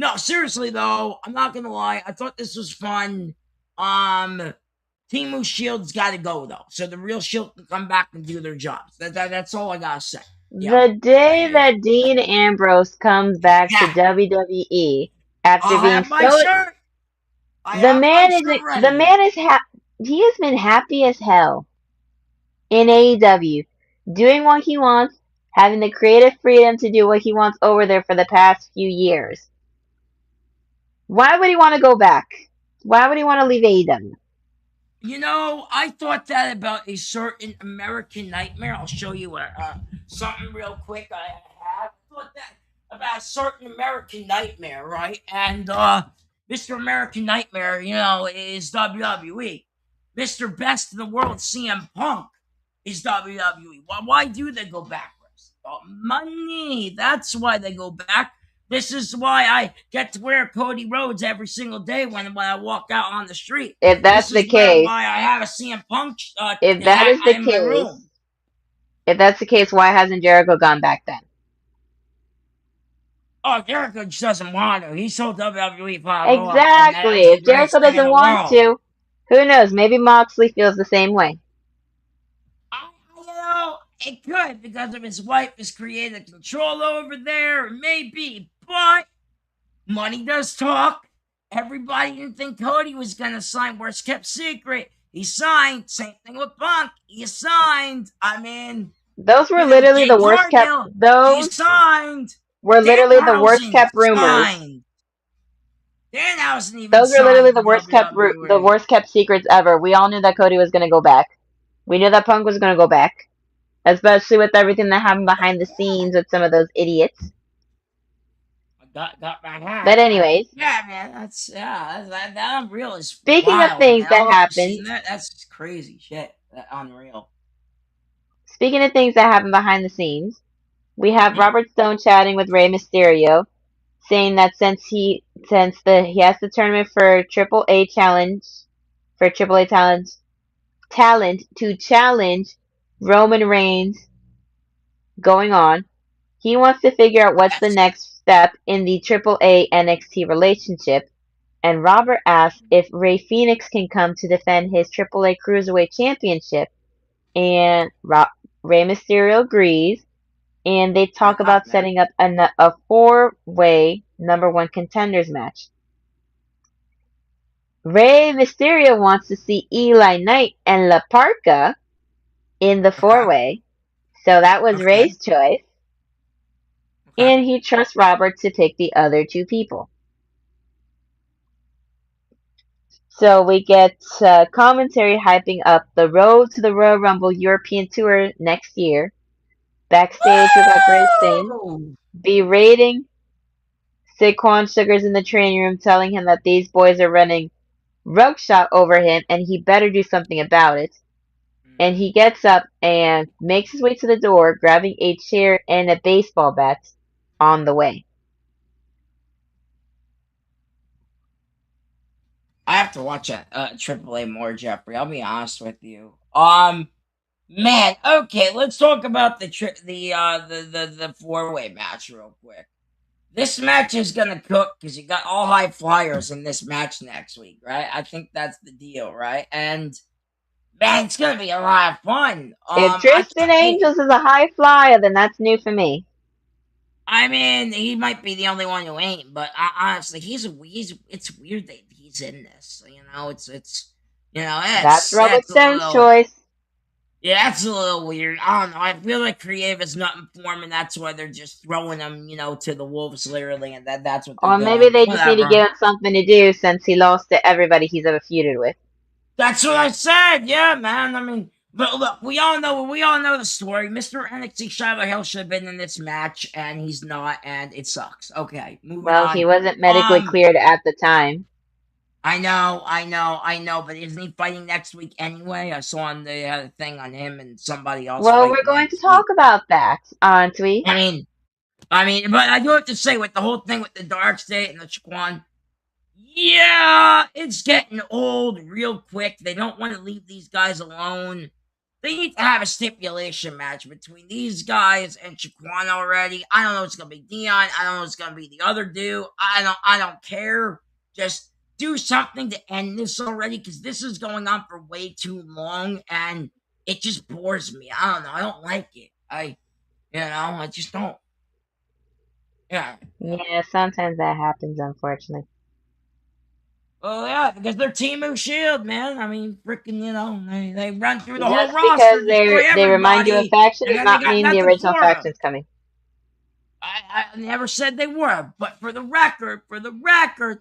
No, seriously though, I'm not gonna lie. I thought this was fun. Timu Shield's got to go though, so the real Shield can come back and do their jobs. That's all I gotta say. Yeah. The day that Dean Ambrose comes back to WWE after being shirt. He has been happy as hell in AEW, doing what he wants, having the creative freedom to do what he wants over there for the past few years. Why would he want to go back? Why would he want to leave AEW? I thought that about a certain American Nightmare. I'll show you something real quick I have. I thought that about a certain American Nightmare, right? And Mr. American Nightmare, is WWE. Mr. Best in the World, CM Punk, is WWE. Why do they go backwards? Money. That's why they go back. This is why I get to wear Cody Rhodes every single day when I walk out on the street. If that's the case, why I have a CM Punk if that is the case, if that's the case, why hasn't Jericho gone back then? Oh, Jericho just doesn't want to. He sold WWE. Exactly. If Jericho doesn't want to, who knows? Maybe Moxley feels the same way. It could, because of his wife has created control over there. Maybe, but money does talk. Everybody didn't think Cody was going to sign. Worst kept secret. He signed. Same thing with Punk. He signed. I mean, those were literally the worst kept. Those signed. Were literally the worst kept rumors. Those were literally the worst kept secrets ever. We all knew that Cody was going to go back. We knew that Punk was going to go back. Especially with everything that happened behind the scenes with some of those idiots. Got my hat. But anyways. Yeah, man. That unreal is Speaking wild, of things that happened. That's crazy shit. That unreal. Speaking of things that happened behind the scenes, we have Robert Stone chatting with Rey Mysterio, saying that since he has the tournament for AAA talent to challenge Roman Reigns going on, He wants to figure out what's the next step in the AAA NXT relationship, and Robert asks if Rey Fenix can come to defend his AAA Cruiserweight Championship, and Rey Mysterio agrees, and they talk about setting up a four-way #1 contenders match. Rey Mysterio wants to see Eli Knight and La Parka in the four-way, so that was Rey's choice. And he trusts Robert to pick the other two people. So we get commentary hyping up the Road to the Royal Rumble European Tour next year. Backstage, we got Grayson berating Saquon Shugars in the training room, telling him that these boys are running roughshod over him and he better do something about it. And he gets up and makes his way to the door, grabbing a chair and a baseball bat on the way. I have to watch that AAA more, Jeffrey. I'll be honest with you. Man, okay, let's talk about the four-way match real quick. This match is gonna cook because you got all high flyers in this match next week, right? I think that's the deal, right? And man, it's gonna be a lot of fun. If Tristan Angels is a high flyer, then that's new for me. I mean, he might be the only one who ain't, but honestly, he's it's weird that he's in this. You know, it's that's Robert Stone's choice. Yeah, that's a little weird. I don't know. I feel like creative is not informed, and that's why they're just throwing him, to the wolves, literally, and that's what they're doing. Or maybe they just need to give him something to do since he lost to everybody he's ever feuded with. That's what I said. Yeah, man. I mean, but look, we all know the story. Mr. NXT Shiloh Hill should have been in this match, and he's not, and it sucks. Okay, moving on. He wasn't medically cleared at the time. I know, but isn't he fighting next week anyway? I saw on the thing on him and somebody else. Well, we're going to talk about that, aren't we? I mean, but I do have to say, with the whole thing with the Dark State and the Shaquan, yeah, it's getting old real quick. They don't want to leave these guys alone. They need to have a stipulation match between these guys and Shaquan already. I don't know if it's gonna be Dion. I don't know if it's gonna be the other dude. I don't care. Just do something to end this already, because this is going on for way too long and it just bores me. I don't know. I don't like it. I just don't. Yeah. Yeah, sometimes that happens, unfortunately. Well, yeah, because they're Team Shield, man. I mean, freaking, they run through the whole roster. Just because they remind you of faction does not mean the original faction's coming. I never said they were, but for the record,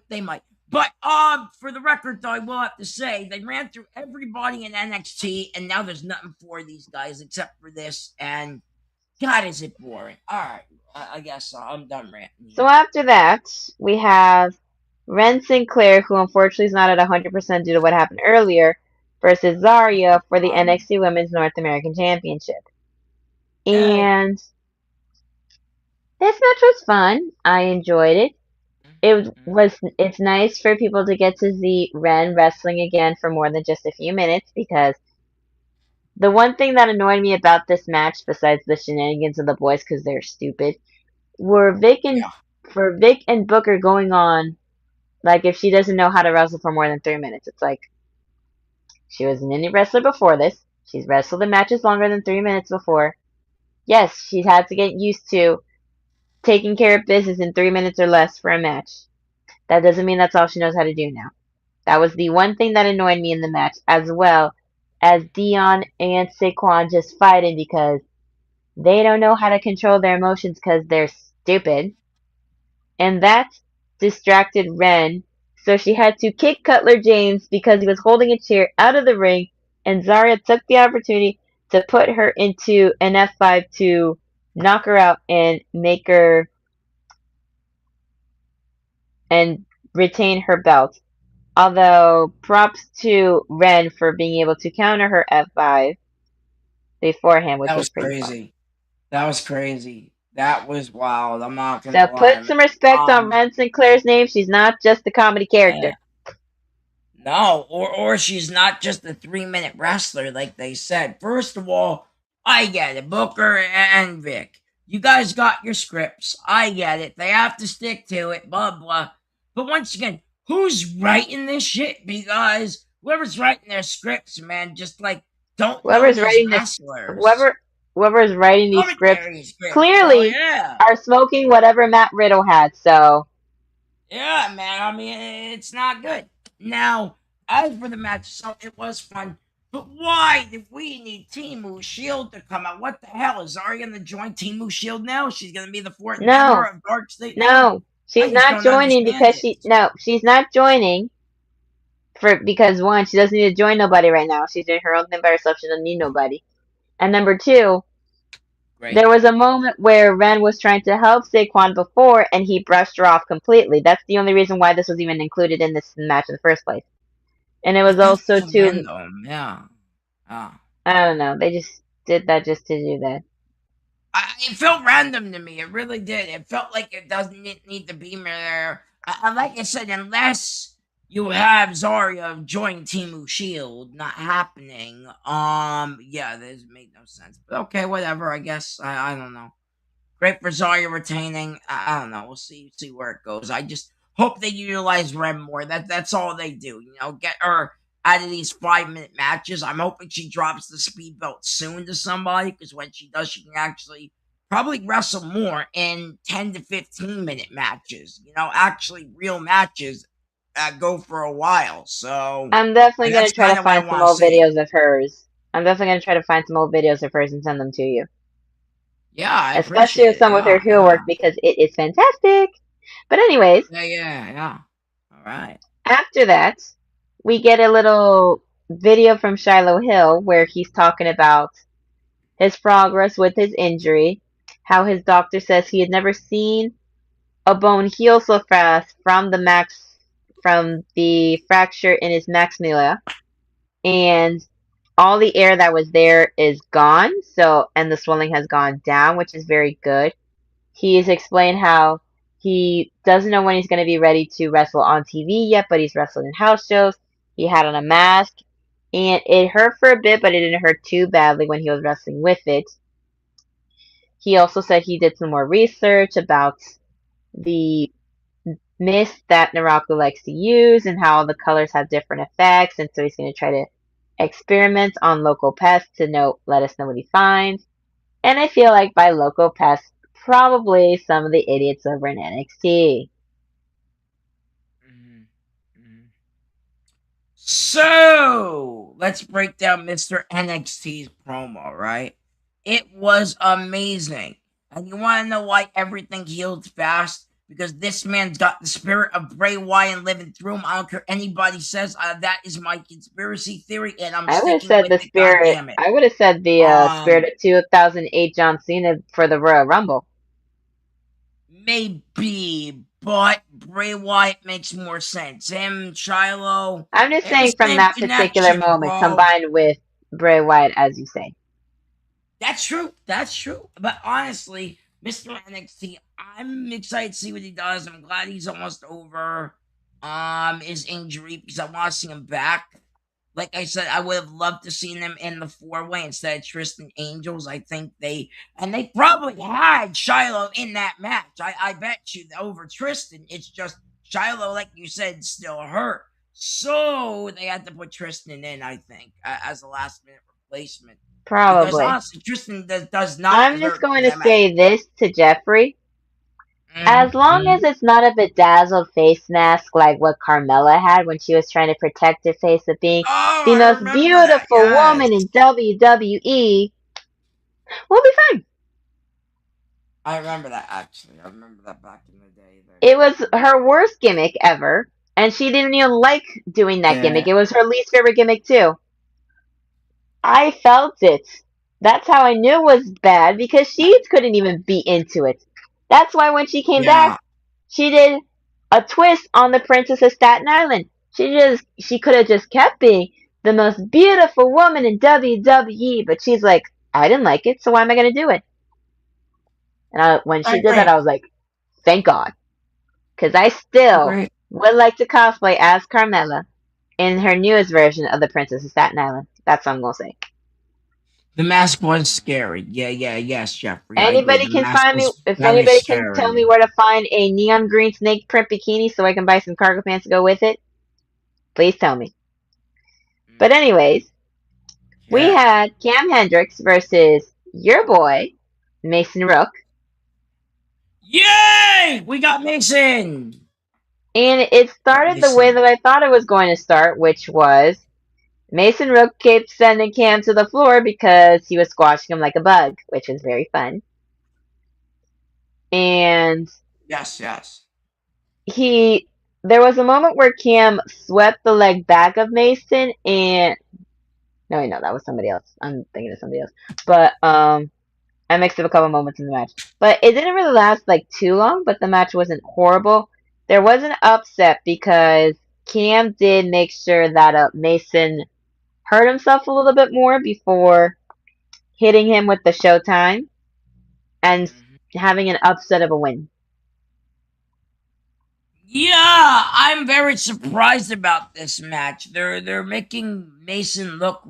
they might. But for the record, though, I will have to say they ran through everybody in NXT, and now there's nothing for these guys except for this. And God, is it boring? All right, I guess I'm done ranting. So after that, we have Wren Sinclair, who unfortunately is not at 100% due to what happened earlier, versus Zaria for the NXT Women's North American Championship. And this match was fun. I enjoyed it. It's nice for people to get to see Wren wrestling again for more than just a few minutes, because the one thing that annoyed me about this match, besides the shenanigans of the boys because they're stupid, were Vic and Booker going on like if she doesn't know how to wrestle for more than 3 minutes. It's like, she was an indie wrestler before this. She's wrestled in matches longer than 3 minutes before. Yes, she's had to get used to taking care of business in 3 minutes or less for a match. That doesn't mean that's all she knows how to do now. That was the one thing that annoyed me in the match, as well as Dion and Saquon just fighting because they don't know how to control their emotions because they're stupid. And that distracted Wren, so she had to kick Cutler James because he was holding a chair out of the ring, and Zaria took the opportunity to put her into an F5 to knock her out and make her and retain her belt. Although, props to Wren for being able to counter her F5 beforehand, which was pretty crazy. fun. That was crazy. That was wild. I'm not gonna lie. Put some respect on Wren Sinclair's name. She's not just a comedy character. No, or she's not just a 3-minute wrestler like they said. First of all, I get it. Booker and Vic. You guys got your scripts. I get it. They have to stick to it, blah, blah. But once again, who's writing this shit? Because whoever's writing their scripts, man, just like don't know Whoever's these writing this, wrestlers. whoever's writing these scripts Commentary scripts. Oh, clearly yeah. are smoking whatever Matt Riddle had. So Yeah, man. I mean, it's not good. Now, as for the match, so it was fun. But why did we need Timu Shield to come out? What the hell? Is Zaria going to join Timu Shield now? She's going to be the fourth member of Dark State now? no, she's I just not don't joining understand because it. she's not joining because one, she doesn't need to join nobody right now. She's doing her own thing by herself. She doesn't need nobody. And number two, Great. there was a moment where Wren was trying to help Saquon before, and he brushed her off completely. That's the only reason why this was even included in this match in the first place. And it was also to, Random, yeah. I don't know, they just did that just to do that. It felt random to me. It really did. It felt like it doesn't need to be there. Like I said, unless you have Zaria join Timu Shield, not happening. Yeah, this made no sense. But okay, whatever. I guess I don't know. Great for Zaria retaining. I don't know. We'll see where it goes. I just hope they utilize Wren more. That's all they do. You know, get her out of these 5-minute matches. I'm hoping she drops the speed belt soon to somebody, because when she does, she can actually probably wrestle more in 10 to 15-minute matches. You know, actually real matches that go for a while. So I'm definitely going that's to try to kinda what I find some wanna old see. videos of hers. I'm definitely going to try to find some old videos of hers and send them to you. Yeah, I Especially appreciate with it. some of her heel work, because it is fantastic. But anyways, Yeah. All right. after that, we get a little video from Shiloh Hill where he's talking about his progress with his injury, how his doctor says he had never seen a bone heal so fast from the fracture in his maxilla, and all the air that was there is gone, and the swelling has gone down, which is very good. He's explained how he doesn't know when he's going to be ready to wrestle on TV yet, but he's wrestled in house shows. He had on a mask, and it hurt for a bit, but it didn't hurt too badly when he was wrestling with it. He also said he did some more research about the mist that Naraku likes to use and how the colors have different effects, and so he's going to try to experiment on local pests to let us know what he finds. And I feel like by local pests, probably some of the idiots over in NXT. So let's break down Mr. NXT's promo, right? It was amazing. And you want to know why everything healed fast? Because this man's got the spirit of Bray Wyatt living through him. I don't care anybody says. That is my conspiracy theory, and I'm I would have sticking said with the it. spirit. Goddammit. I would have said the spirit of 2008 John Cena for the Royal Rumble. Maybe, but Bray Wyatt makes more sense. Him, Shiloh. I'm just saying from that particular moment, combined with Bray Wyatt, as you say. That's true. But honestly, Mr. NXT, I'm excited to see what he does. I'm glad he's almost over his injury, because I want to see him back. Like I said, I would have loved to see him in the 4-way instead of Tristan Angels. I think they probably had Shiloh in that match. I bet you over Tristan. It's just Shiloh, like you said, still hurt. So they had to put Tristan in, I think, as a last minute replacement. Probably. Because honestly, Tristan does not. I'm just going to say this to Jeffrey. As long as it's not a bedazzled face mask like what Carmella had when she was trying to protect her face of being the most beautiful woman in WWE, we'll be fine. I remember that, actually. I remember that back in the day. It was her worst gimmick ever, and she didn't even like doing that gimmick. It was her least favorite gimmick, too. I felt it. That's how I knew it was bad, because she couldn't even be into it. That's why when she came back, she did a twist on the Princess of Staten Island. She could have just kept being the most beautiful woman in WWE, but she's like, I didn't like it, so why am I going to do it? And when she did that, I was like, thank God. Because I still would like to cosplay as Carmella in her newest version of the Princess of Staten Island. That's what I'm going to say. The mask was scary. Yes, Jeffrey. I agree. Anybody The can mask find me, was if very anybody can tell me scary. where to find a neon green snake print bikini so I can buy some cargo pants to go with it, please tell me. But anyways, we Yeah. had Cam Hendrix versus your boy, Mason Rook. Yay! We got Mason! And it Got started the way Mason. that I thought it was going to start, which was Mason Rook kept sending Cam to the floor because he was squashing him like a bug, which was very fun. And Yes. there was a moment where Cam swept the leg back of Mason and no, that was somebody else. I'm thinking of somebody else. But I mixed up a couple moments in the match. But it didn't really last like too long, but the match wasn't horrible. There was an upset because Cam did make sure that Mason hurt himself a little bit more before hitting him with the Showtime and having an upset of a win. Yeah, I'm very surprised about this match. They're making Mason look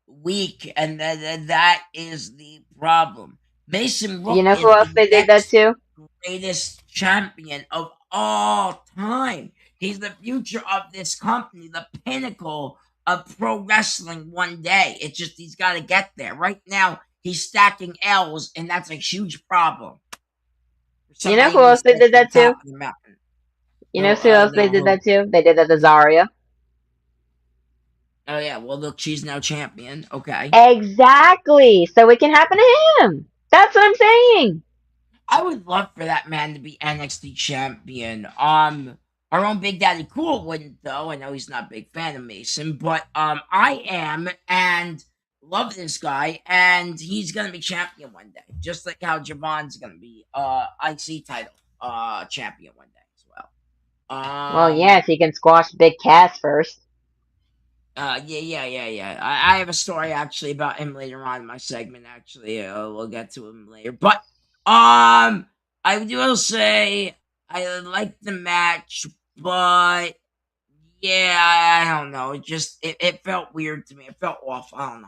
weak, and that is the problem. Mason You Rook know who is else the they did that next to? greatest champion of all time. He's the future of this company, the pinnacle of pro wrestling one day. It's just he's got to get there. Right now, he's stacking L's, and that's a huge problem. You know Somebody who needs else to they get did to the that to? top of the mountain. You know who else they No, did that who? to? They did that to Zaria. Oh yeah, well look, she's now champion. Okay. Exactly. So it can happen to him. That's what I'm saying. I would love for that man to be NXT champion. Our own Big Daddy Cool wouldn't though. I know he's not a big fan of Mason, but I am and love this guy, and he's gonna be champion one day. Just like how Javon's gonna be IC title champion one day as well. Well, yeah, if he can squash Big Cass first. Yeah. I have a story actually about him later on in my segment. Actually, we'll get to him later. But I will say I liked the match, but yeah, I don't know. It felt weird to me. It felt off. I don't know.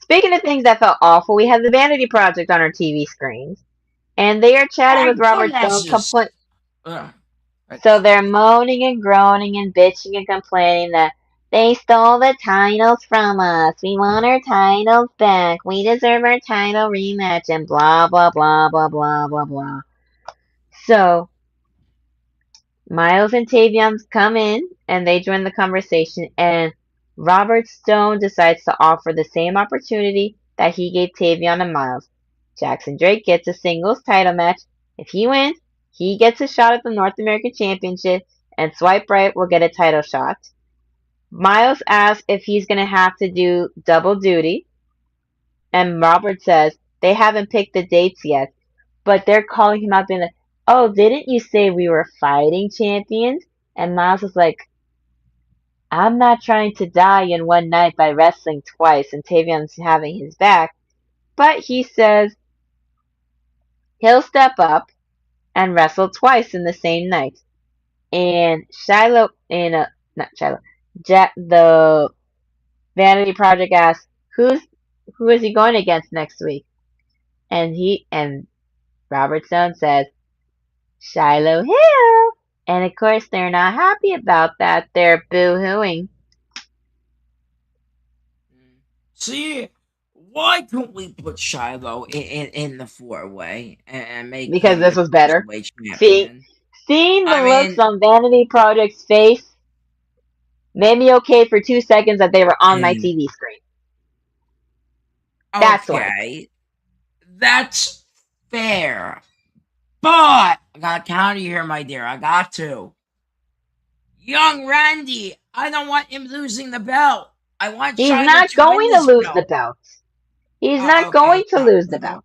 Speaking of things that felt awful, we had the Vanity Project on our TV screens, and they are chatting with And Robert Stone. dumbasses. So they're moaning and groaning and bitching and complaining that they stole the titles from us. We want our titles back. We deserve our title rematch and blah, blah, blah, blah, blah, blah, blah. So Myles and Tavion come in and they join the conversation, and Robert Stone decides to offer the same opportunity that he gave Tavion and Myles. Jackson Drake gets a singles title match. If he wins, he gets a shot at the North American Championship, and Swipe Right will get a title shot. Myles asks if he's going to have to do double duty, and Robert says they haven't picked the dates yet, but they're calling him out being like, oh, didn't you say we were fighting champions? And Myles is like, I'm not trying to die in one night by wrestling twice, and Tavion's having his back. But he says he'll step up and wrestle twice in the same night. And not Shiloh, the Vanity Project asks, who is he going against next week? And Robert Stone says, Shiloh Hill. And of course, they're not happy about that. They're boo-hooing. See, why couldn't we put Shiloh in the 4-way and make Because him this the was better. cruiserweight champion? Seeing the I looks mean, on Vanity Project's face made me okay for 2 seconds that they were on my TV screen. That's why. okay, that's fair. But I gotta counter you here, my dear. I got to. Young Randy, I don't want him losing the belt. I want He's Shiloh not to win going to this lose the belt. belt. He's Oh, not okay, going it's to not lose for the the belt. belt.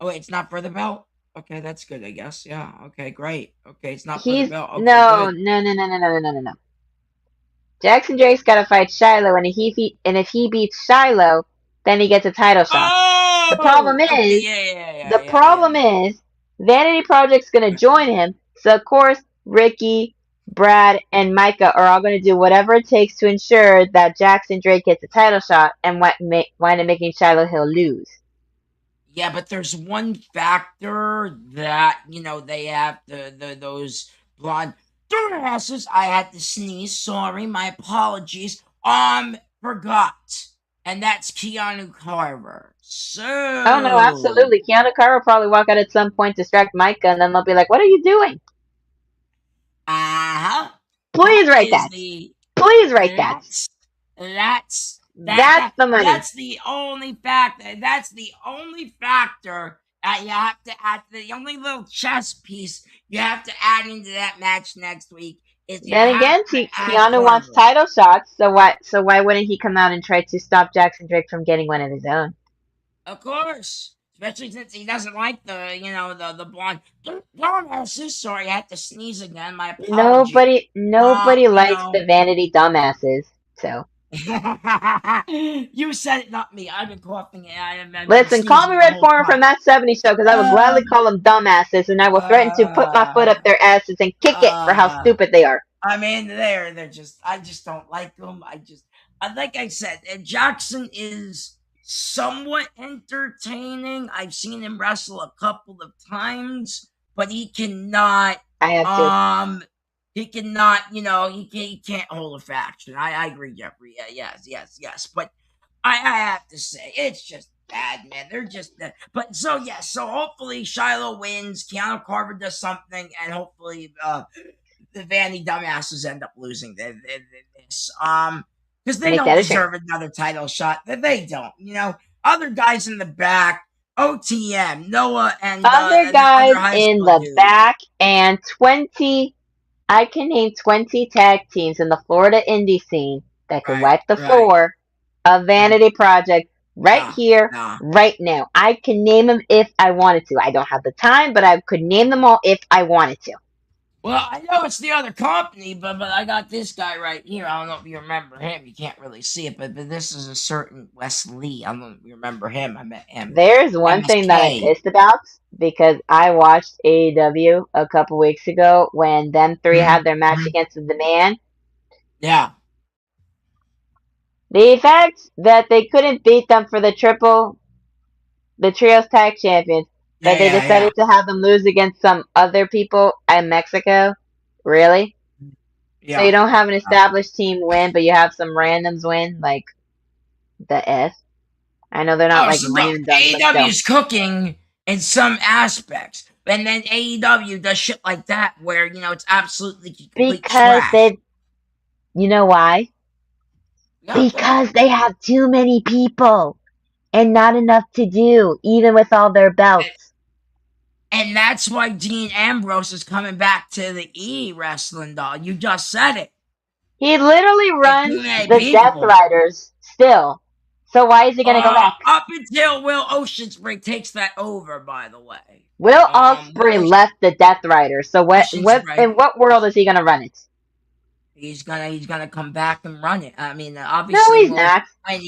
Oh, wait, it's not for the belt? Okay, that's good, I guess. Yeah, okay, great. Okay, it's not for the He's belt. Okay, no. good. Jackson Drake's got to fight Shiloh, and if he beats Shiloh, then he gets a title shot. The problem Oh! Okay, is, yeah. Vanity Project's gonna join him. So of course, Ricky, Brad, and Micah are all going to do whatever it takes to ensure that Jackson Drake gets a title shot and wind up making Shiloh Hill lose. Yeah, but there's one factor that, they have those blonde dumbasses. I had to sneeze. Sorry, my apologies. Forgot. And that's Keanu Carver. So. Oh, no, absolutely. Keanu Carver will probably walk out at some point, distract Micah, and then they'll be like, what are you doing? Uh-huh. Please write that. Please write that. That's the money. That's the only factor. That's the only factor that you have to add. The only little chess piece you have to add into that match next week is. Then again, Keanu wants title shots, so why wouldn't he come out and try to stop Jackson Drake from getting one of his own? Of course. Especially since he doesn't like the blonde dumbasses. Sorry, I had to sneeze again. My apologies. Nobody likes the vanity dumbasses. So. You said it, not me. I've been coughing. Listen, call me Red Foreman from that 70s show, because I will gladly call them dumbasses, and I will threaten to put my foot up their asses and kick it for how stupid they are. I mean, they're just. I just don't like them. Like I said, Jackson is somewhat entertaining. I've seen him wrestle a couple of times, but he cannot. I have to. He cannot, he can't hold a faction. I agree, Jeffrey. Yeah, yes. But I have to say, it's just bad, man. They're just, but so hopefully Shiloh wins, Keanu Carver does something, and hopefully the Vanny dumbasses end up losing this. Because they don't deserve another title shot. They don't, Other guys in the back, OTM, Noah, and other guys in the back, and 20. I can name 20 tag teams in the Florida indie scene that could wipe the floor of Vanity Project here, right now. I can name them if I wanted to. I don't have the time, but I could name them all if I wanted to. Well, I know it's the other company, but I got this guy right here. I don't know if you remember him. You can't really see it, but this is a certain Wes Lee. I don't know if you remember him. I met him. There's one thing that I missed about, because I watched AEW a couple weeks ago when them three had their match against the Man. Yeah. The fact that they couldn't beat them for the Trios Tag Champions, that they decided to have them lose against some other people in Mexico? Really? Yeah. So you don't have an established team win, but you have some randoms win? Like, the F? I know they're not random. AEW's cooking in some aspects. And then AEW does shit like that where, it's absolutely complete trash. You know why? Because they have too many people and not enough to do, even with all their belts. And that's why Dean Ambrose is coming back to the E wrestling, dog. You just said it. He literally runs the Death Riders still. So why is he going to go back? Up until Will Ospreay takes that over, by the way. Will Ospreay left the Death Riders. So in what world is he going to run it? He's gonna come back and run it. I mean, obviously, no, he's not. When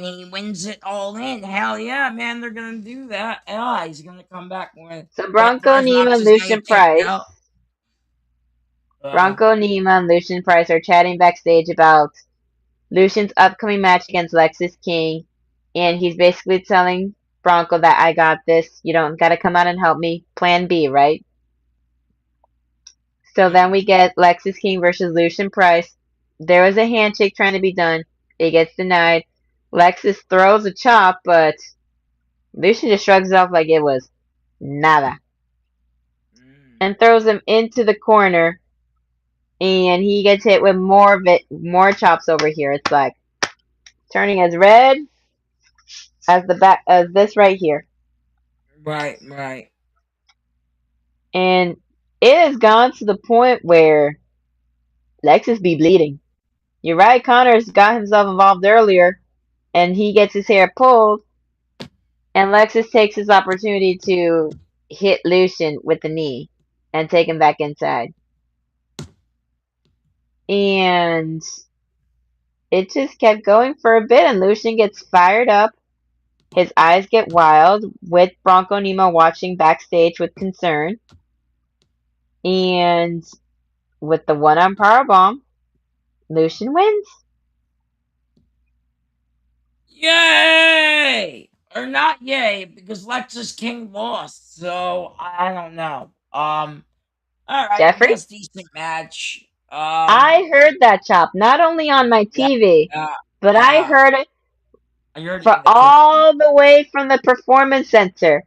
he wins it all in, hell yeah, man, they're gonna do that. Yeah, he's gonna come back with. So Bronco Nima, Lucien Price. Bronco Nima and Lucien Price are chatting backstage about Lucien's upcoming match against Lexis King, and he's basically telling Bronco that I got this. You don't gotta come out and help me. Plan B, right? So then we get Lexis King versus Lucien Price. There was a handshake trying to be done. It gets denied. Lexis throws a chop, but Lucien just shrugs it off like it was nada. And throws him into the corner. And he gets hit with more chops over here. It's like turning as red as this right here. Right. And it has gone to the point where Lexis be bleeding. You're right, Connor's got himself involved earlier, and he gets his hair pulled, and Lexis takes his opportunity to hit Lucien with the knee and take him back inside. And it just kept going for a bit, and Lucien gets fired up. His eyes get wild, with Bronco Nima watching backstage with concern. And with the one-arm powerbomb, Lucien wins. Yay! Or not yay, because Lexis King lost, so I don't know. Alright, I Jeffrey? guess decent match. I heard that chop, not only on my TV, but I yeah. heard it I heard it for in the kitchen. all the way from the Performance Center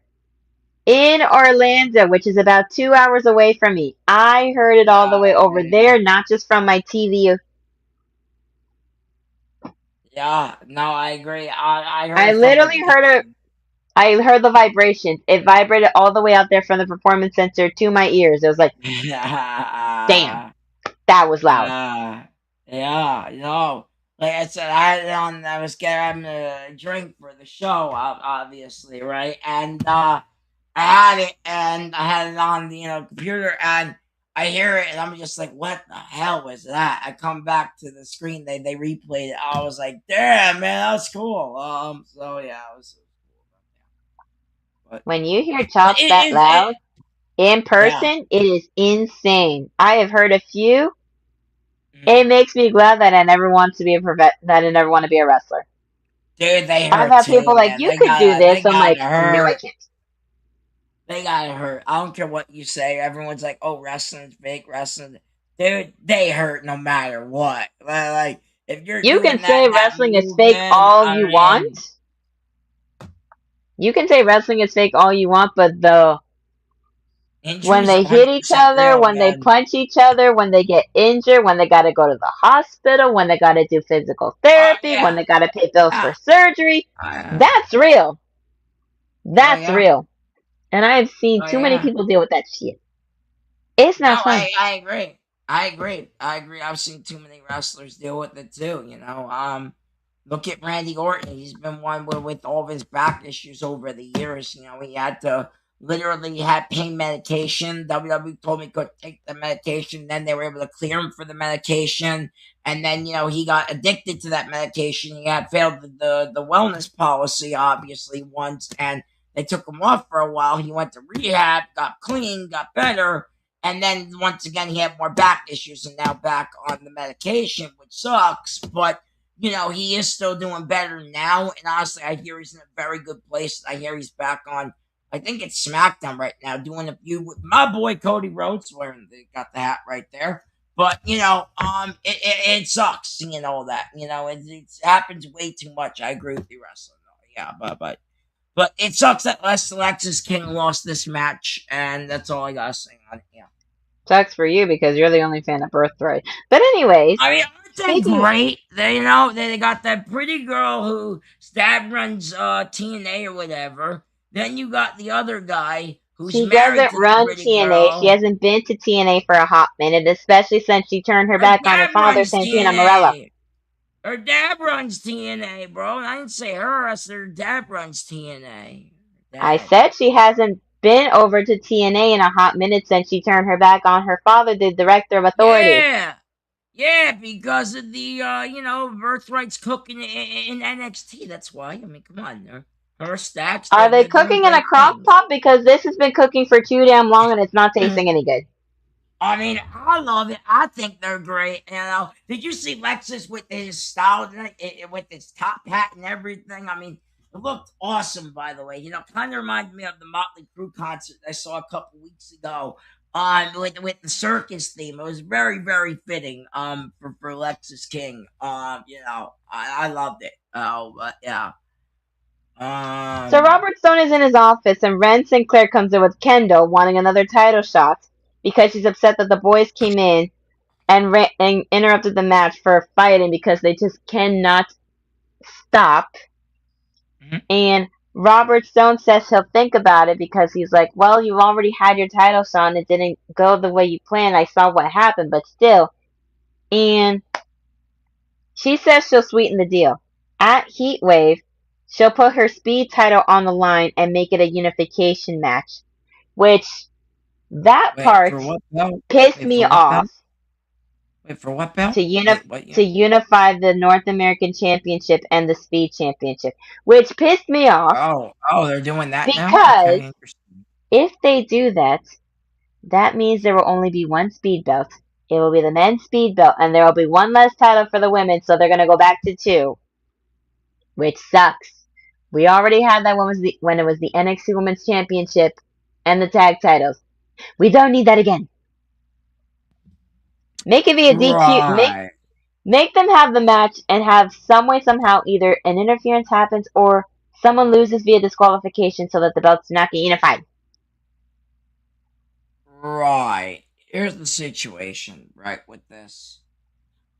in Orlando, which is about 2 hours away from me. I heard it all the way over there, not just from my TV. Yeah, no, I agree. I heard I it from literally heard it. I heard the vibrations. It vibrated all the way out there from the Performance Center to my ears. It was like, damn, that was loud. Yeah, no. Like I said, I was getting a drink for the show, obviously, right? And I had it on the computer, and I hear it, and I'm just like, what the hell was that? I come back to the screen, they replayed it. I was like, damn, man, that was cool. So yeah, it was cool. But When you hear chops that loud in person, it is insane. I have heard a few. It makes me glad that I never want to be a wrestler. Dude, they hurt. I've had too, people like, man. you could do this. I'm like, hurt. no, I can't. They gotta hurt. I don't care what you say. Everyone's like, oh, wrestling's fake, wrestling. Dude, they hurt no matter what. Like, if you're You can say wrestling is fake all you want. You can say wrestling is fake all you want, but when they hit each other, when they punch each other, when they get injured, when they gotta go to the hospital, when they gotta do physical therapy, when they gotta pay bills for surgery, that's real. That's real. And I've seen too many people deal with that shit. It's not fun. I agree. I agree. I've seen too many wrestlers deal with it too. Look at Randy Orton. He's been one with all of his back issues over the years. He had to literally have pain medication. WWE told me he could take the medication. Then they were able to clear him for the medication. And then, he got addicted to that medication. He had failed the wellness policy, obviously, once. And they took him off for a while. He went to rehab, got clean, got better. And then once again, he had more back issues and now back on the medication, which sucks. But, he is still doing better now. And honestly, I hear he's in a very good place. I hear he's back on, I think it's SmackDown right now, doing a feud with my boy Cody Rhodes, wearing got the hat right there. But, it sucks seeing all that. It happens way too much. I agree with you, wrestling. Yeah, but it sucks that Lexis King lost this match, and that's all I gotta say on it. Yeah. Sucks for you because you're the only fan of Birthright. But anyways, I mean, aren't they great? They got that pretty girl who Stab runs TNA or whatever. Then you got the other guy who's married doesn't to run the pretty TNA. girl. She hasn't been to TNA for a hot minute, especially since she turned her back on her father, Santino Marella. Her dad runs TNA, bro. I didn't say her. I said her dad runs TNA. I said she hasn't been over to TNA in a hot minute since she turned her back on her father, the director of Authority. Yeah, because of the, Birthright's cooking in NXT. That's why. I mean, come on. Her stacks. Are they cooking in a crock pot? Because this has been cooking for too damn long and it's not tasting any good. I mean, I love it. I think they're great. Did you see Lexis with his style, with his top hat and everything? I mean, it looked awesome, by the way. Kind of reminded me of the Motley Crue concert I saw a couple weeks ago. With the circus theme, it was very, very fitting. For Lexis King. I loved it. But yeah. So Robert Stone is in his office, and Wren Sinclair comes in with Kendall wanting another title shot because she's upset that the boys came in and interrupted the match for fighting because they just cannot stop. Mm-hmm. And Robert Stone says he'll think about it because he's like, well, you've already had your title shot and it didn't go the way you planned. I saw what happened, but still. And she says she'll sweeten the deal. At Heatwave, she'll put her speed title on the line and make it a unification match. Which, that part pissed me off. Wait, for what belt? To unify the North American Championship and the Speed Championship. Which pissed me off. Oh, they're doing that now? Because okay, if they do that, that means there will only be one speed belt It will be the men's speed belt, and there will be one less title for the women, so they're going to go back to 2, which sucks. We already had that when it was the NXT Women's Championship and the tag titles. We don't need that again. Make it be a DQ. Right. Make them have the match and have some way, somehow, either an interference happens or someone loses via disqualification so that the belts do not get unified. Right. Here's the situation, right, with this.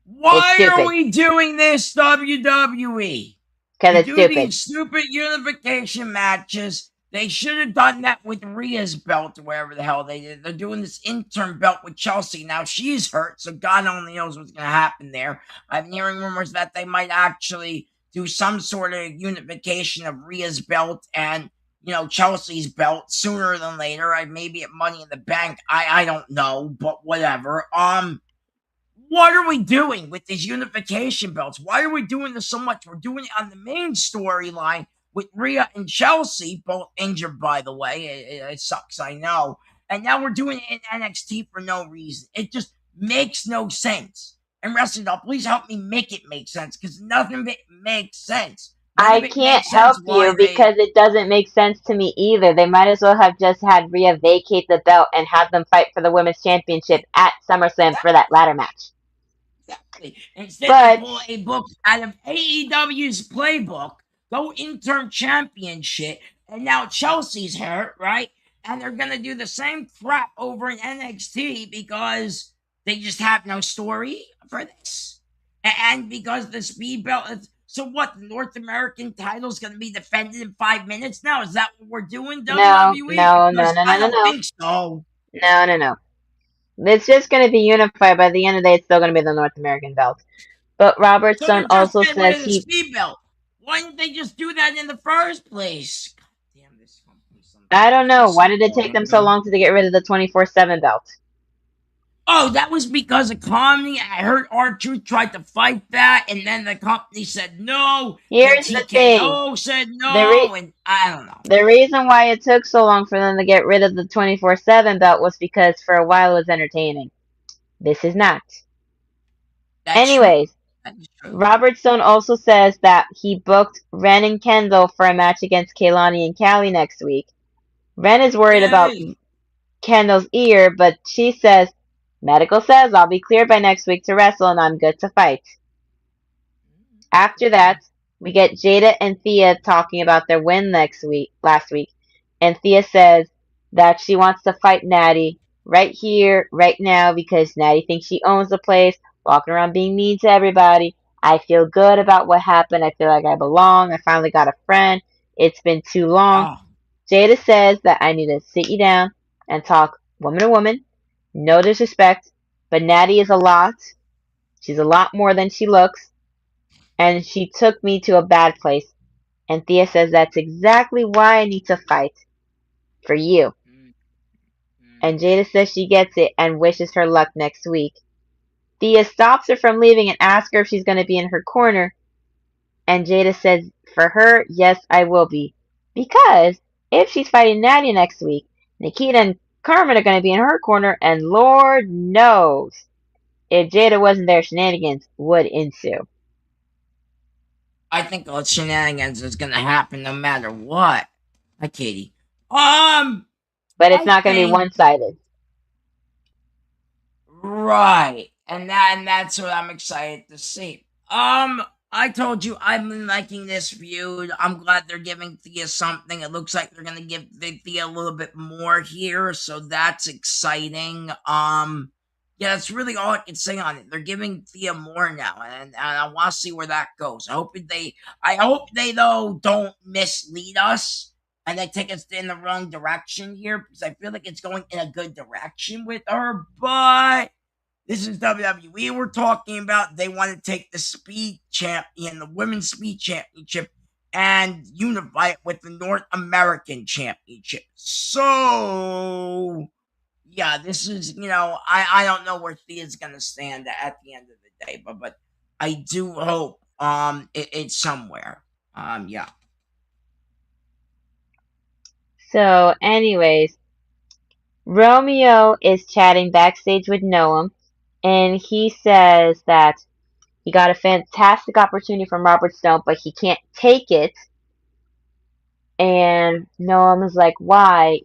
Why are we doing this, WWE? Because it's do stupid. These stupid unification matches. They should have done that with Rhea's belt or whatever the hell they did. They're doing this interim belt with Chelsea. Now she's hurt, so God only knows what's going to happen there. I've been hearing rumors that they might actually do some sort of unification of Rhea's belt and, Chelsea's belt sooner than later. Maybe at Money in the Bank. I don't know, but whatever. What are we doing with these unification belts? Why are we doing this so much? We're doing it on the main storyline with Rhea and Chelsea, both injured, by the way. It sucks, I know. And now we're doing it in NXT for no reason. It just makes no sense. And Wrestling Doll, please help me make it make sense, because nothing of it makes sense. I can't help you because it doesn't make sense to me either. They might as well have just had Rhea vacate the belt and have them fight for the Women's Championship at SummerSlam for that ladder match. Exactly. Instead, they pull a book out of AEW's playbook, go interim championship, and now Chelsea's hurt, right? And they're going to do the same crap over in NXT because they just have no story for this. And because the speed belt is... So what, the North American title is going to be defended in 5 minutes now? Is that what we're doing, WWE? No. I don't think so. No. It's just going to be unified. By the end of the day, it's still going to be the North American belt. But Robert Stone also says he... speed belt. Why didn't they just do that in the first place? God damn, this company. I don't know. Why did it take them so long to get rid of the 24/7 belt? Oh, that was because of comedy. I heard R-Truth tried to fight that, and then the company said no. Here's the thing. Said no, and I don't know. The reason why it took so long for them to get rid of the 24/7 belt was because for a while it was entertaining. This is not. Anyways, Robert Stone also says that he booked Wren and Kendall for a match against Kaylani and Callie next week. Wren is worried about Kendall's ear, but she says, medical says I'll be cleared by next week to wrestle and I'm good to fight. After that, we get Jada and Thea talking about their win last week. And Thea says that she wants to fight Natty right here, right now, because Natty thinks she owns the place, walking around being mean to everybody. I feel good about what happened. I feel like I belong. I finally got a friend. It's been too long. Jada says that I need to sit you down and talk woman to woman. No disrespect, but Natty is a lot. She's a lot more than she looks. And she took me to a bad place. And Thea says that's exactly why I need to fight. For you. And Jada says she gets it and wishes her luck next week. Thea stops her from leaving and asks her if she's going to be in her corner. And Jada says, for her, yes, I will be. Because if she's fighting Natty next week, Nikita and Carmen are going to be in her corner, and Lord knows, if Jada wasn't there, shenanigans would ensue. I think those shenanigans is going to happen no matter what. Hi, Katie. But it's not going to be one-sided. Right. And that's what I'm excited to see. I told you I've been liking this feud. I'm glad they're giving Thea something. It looks like they're gonna give Thea a little bit more here, so that's exciting. Yeah, that's really all I can say on it. They're giving Thea more now, and I want to see where that goes. I hope they though don't mislead us and they take us in the wrong direction here, because I feel like it's going in a good direction with her, but this is WWE we're talking about. They want to take the Speed Champion, the Women's Speed Championship, and unify it with the North American Championship. So, yeah, this is, I don't know where Thea's going to stand at the end of the day, but I do hope it's somewhere. Yeah. So, anyways, Romeo is chatting backstage with Noam. and he says that he got a fantastic opportunity from Robert Stone, but he can't take it. And Noam is like, why?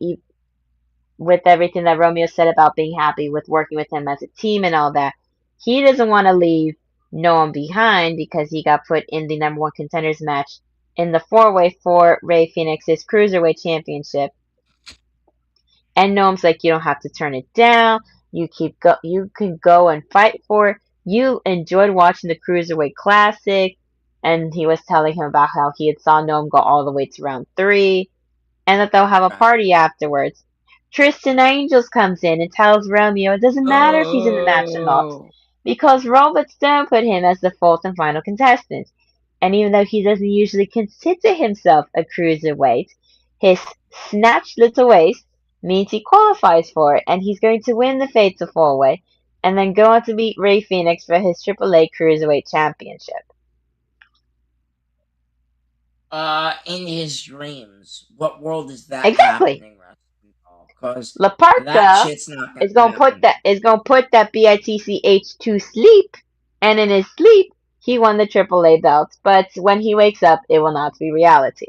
With everything that Romeo said about being happy with working with him as a team and all that, he doesn't want to leave Noam behind because he got put in the number one contenders match in the four-way for Rey Fenix's Cruiserweight Championship. And Noam's like, you don't have to turn it down. You can go and fight for it. You enjoyed watching the Cruiserweight Classic. And he was telling him about how he had saw Noam go all the way to round 3. And that they'll have a party afterwards. Tristan Angels comes in and tells Romeo it doesn't matter if he's in the match or not. Because Robert Stone put him as the fourth and final contestant. And even though he doesn't usually consider himself a cruiserweight, his snatched little waist means he qualifies for it, and he's going to win the Fatal 4-Way, and then go on to beat Rey Fenix for his AAA Cruiserweight Championship. In his dreams, what world is that Exactly. happening? Because La that Parka shit's not is gonna put that BITCH to sleep, and in his sleep he won the AAA belt. But when he wakes up, it will not be reality.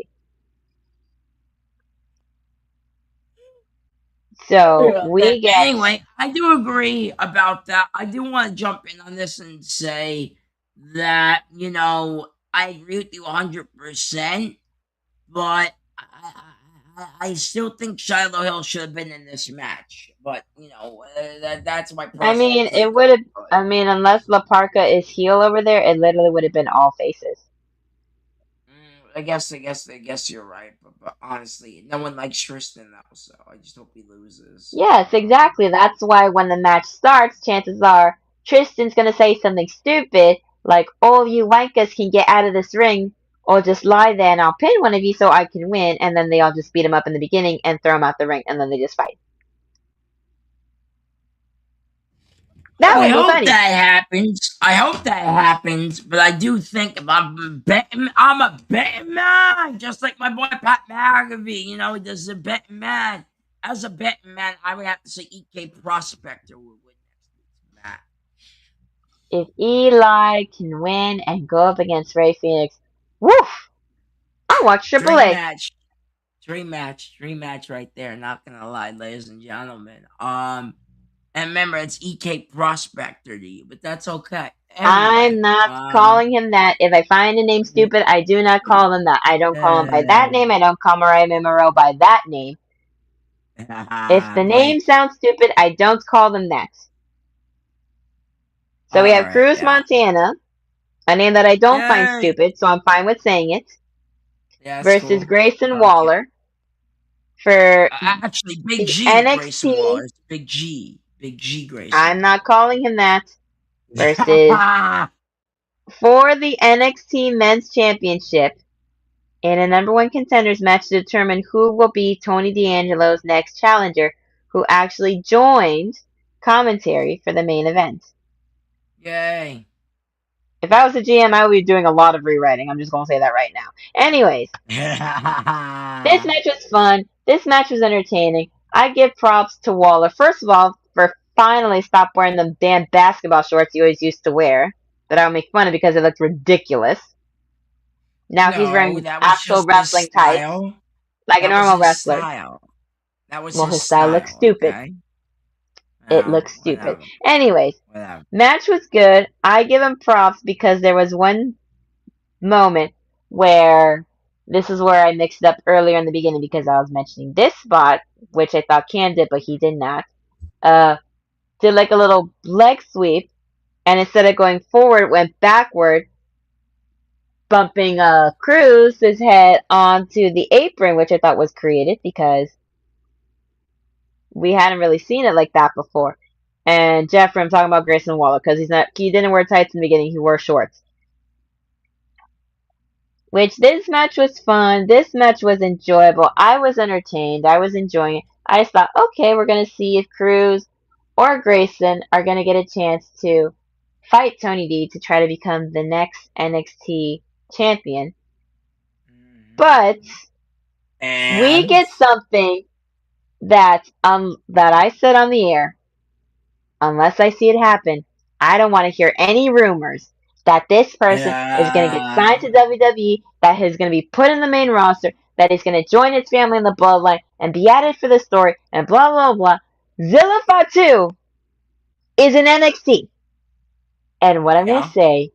So we get. Anyway, I do agree about that. I do want to jump in on this and say that, you know, I agree with you 100%, but I still think Shiloh Hill should have been in this match. But, you know, that's my personal I mean, take it would have. on it. I mean, unless La Parka is heel over there, it literally would have been all faces. I guess you're right, but honestly, no one likes Tristan though, so I just hope he loses. Yes, exactly. That's why when the match starts, chances are Tristan's gonna say something stupid like, "All you wankers can get out of this ring, or just lie there and I'll pin one of you so I can win." And then they all just beat him up in the beginning and throw him out the ring, and then they just fight. That I would be hope funny. that happens. I hope that happens, but I do think if I'm betting, I'm a betting man, just like my boy Pat McAfee. You know, there's a betting man. As a betting man, I would have to say EK Prospector would win next week's match. If Eli can win and go up against Rey Fenix, woof! I'll watch AAA. Dream match right there. Not gonna lie, ladies and gentlemen. And remember, it's EK Prospector to you, but that's okay. Anyway, I'm not calling him that. If I find a name stupid, I do not call him that. I don't call him by that name. I don't call Mariah Monroe by that name. If the name sounds stupid, I don't call them that. So we have Cruz Montana, a name that I don't find stupid, so I'm fine with saying it. Versus cool. Grayson Waller for actually Big the G NXT. Grayson Waller. Big G Grayson. I'm not calling him that. Versus for the NXT Men's Championship in a number one contenders match to determine who will be Tony D'Angelo's next challenger, who actually joined commentary for the main event. Yay. If I was a GM, I would be doing a lot of rewriting. I'm just going to say that right now. Anyways, this match was fun. This match was entertaining. I give props to Waller, first of all, for finally stop wearing the damn basketball shorts he always used to wear that I would make fun of because it looked ridiculous. Now he's wearing actual wrestling tights, like a normal wrestler. That was his style looks stupid. Okay? It looks stupid. Anyways, match was good. I give him props because there was one moment where this is where I mixed it up earlier in the beginning because I was mentioning this spot, which I thought Can did, but he did not. Did like a little leg sweep, and instead of going forward, went backward, bumping Cruz's head onto the apron, which I thought was creative because we hadn't really seen it like that before. And Jeffrey, I'm talking about Grayson Waller because he didn't wear tights in the beginning, he wore shorts. Which this match was fun. This match was enjoyable. I was entertained. I was enjoying it. I just thought, okay, we're gonna see if Cruz or Grayson are gonna get a chance to fight Tony D to try to become the next NXT champion. But we get something that I said on the air. Unless I see it happen, I don't want to hear any rumors that this person is going to get signed to WWE, that is going to be put in the main roster, that is going to join his family in the bloodline and be added for the story, and blah, blah, blah. Zilla Fatu is in NXT. And what I'm going to say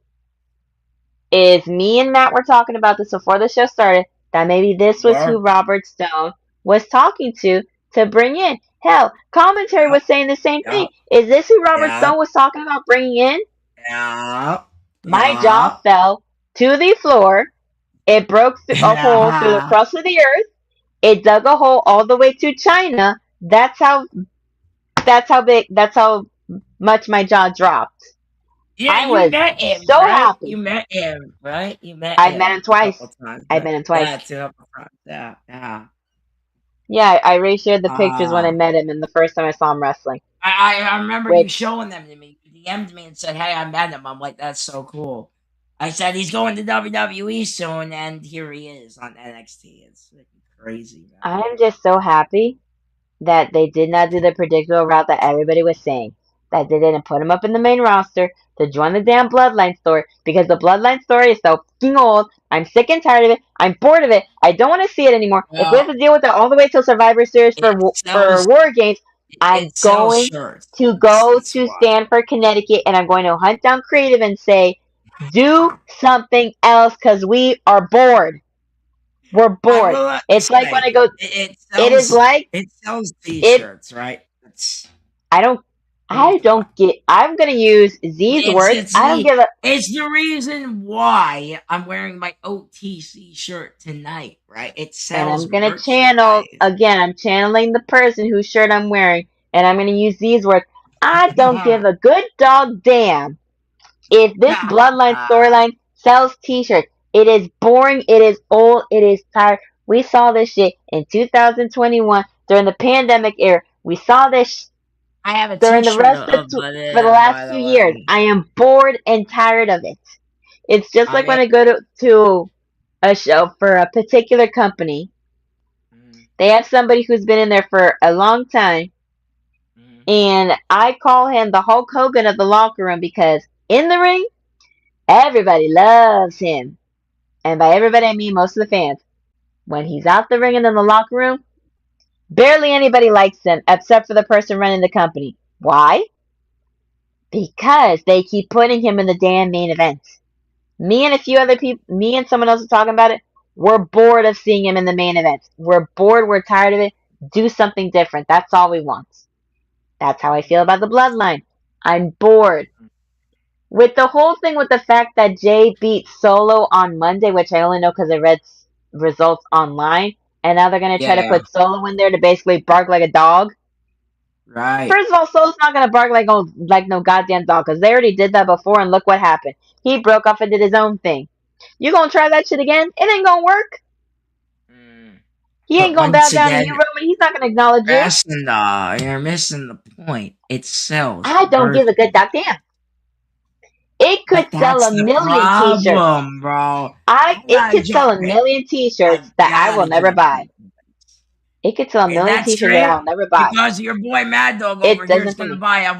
is me and Matt were talking about this before the show started, that maybe this was who Robert Stone was talking to bring in. Hell, commentary was saying the same thing. Is this who Robert Stone was talking about bringing in? My jaw fell to the floor. It broke a hole through the crust of the earth. It dug a hole all the way to China. That's how much my jaw dropped. Yeah, I was met him, so right? happy. You met him, right? You met I him. met him twice. Times, I met him twice. Yeah. Yeah, I reshared the pictures when I met him and the first time I saw him wrestling. I remember you showing them to me. You DM'd me and said, "Hey, I met him." I'm like, "That's so cool." I said he's going to WWE soon, and here he is on NXT. It's crazy, man. I'm just so happy that they did not do the predictable route that everybody was saying. That they didn't put him up in the main roster to join the damn Bloodline story, because the Bloodline story is so fucking old. I'm sick and tired of it. I'm bored of it. I don't want to see it anymore. Well, if we have to deal with it all the way till Survivor Series for War Games, I'm going to go to Stamford, Connecticut, and I'm going to hunt down Creative and say, do something else, because we are bored. We're bored. It's like when I go. It sells T-shirts, right? I don't get. I'm gonna use Z's words. I don't give a. It's the reason why I'm wearing my OTC shirt tonight, right? It sells. And I'm gonna channel again. I'm channeling the person whose shirt I'm wearing, and I'm gonna use these words. I don't give a good dog damn if this Bloodline storyline sells T-shirts. It is boring. It is old. It is tired. We saw this shit in 2021 during the pandemic era. We saw this I have a during the rest for the last few years. I am bored and tired of it. It's just like when I go to a show for a particular company. They have somebody who's been in there for a long time, and I call him the Hulk Hogan of the locker room, because in the ring, everybody loves him. And by everybody, I mean most of the fans. When he's out the ring and in the locker room, barely anybody likes him except for the person running the company. Why? Because they keep putting him in the damn main event. Me and a few other people, me and someone else are talking about it. We're bored of seeing him in the main event. We're bored. We're tired of it. Do something different. That's all we want. That's how I feel about the Bloodline. I'm bored. With the whole thing with the fact that Jay beat Solo on Monday, which I only know because I read results online, and now they're going to try to put Solo in there to basically bark like a dog. Right. First of all, Solo's not going to bark like no goddamn dog, because they already did that before, and look what happened. He broke off and did his own thing. You going to try that shit again? It ain't going to work. He ain't going to bow down to you, Roman. He's not going to acknowledge you. You're missing the point. It sells. I don't give a good goddamn. It could sell a million T-shirts, bro. It could sell a million T-shirts that I will never buy. It could sell a million T-shirts that I'll never buy. Because your boy Maddog over here is going to buy a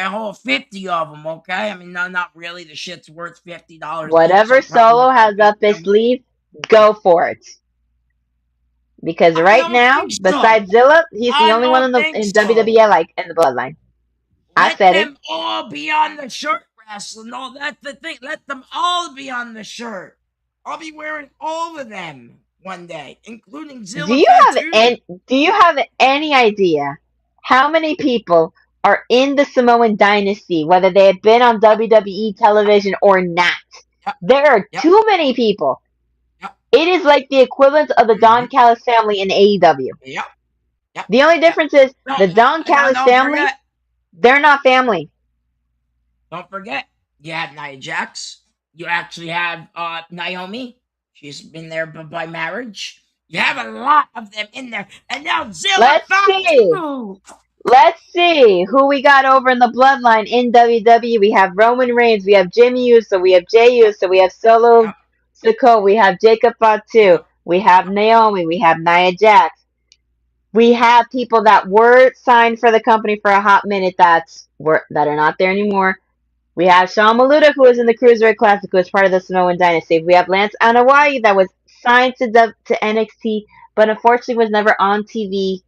whole 50 of them. Okay, I mean, not really. The shit's worth $50. Whatever Solo has up his sleeve, go for it. Because right now, besides Zilla, he's the only one in WWE I like in the Bloodline. I said it. Let them all be on the shirt wrestling. No, that's the thing. Let them all be on the shirt. I'll be wearing all of them one day, including Zilla. Do you have any idea how many people are in the Samoan dynasty, whether they have been on WWE television or not? There are too many people. It is like the equivalent of the Don Callis family in AEW. The only difference is the Don Callis family, they're not family. Don't forget, you have Nia Jax. You actually have Naomi. She's been there by marriage. You have a lot of them in there. And now Zilla. Let's see who we got over in the Bloodline in WWE. We have Roman Reigns. We have Jimmy Uso. We have Jey Uso. We have Solo Sikoa. We have Jacob Fatu. We have Naomi. We have Nia Jax. We have people that were signed for the company for a hot minute that are not there anymore. We have Sean Maluta, who was in the Cruiserweight Classic, who was part of the Samoan Dynasty. We have Lance Anoa'i, that was signed to NXT, but unfortunately was never on TV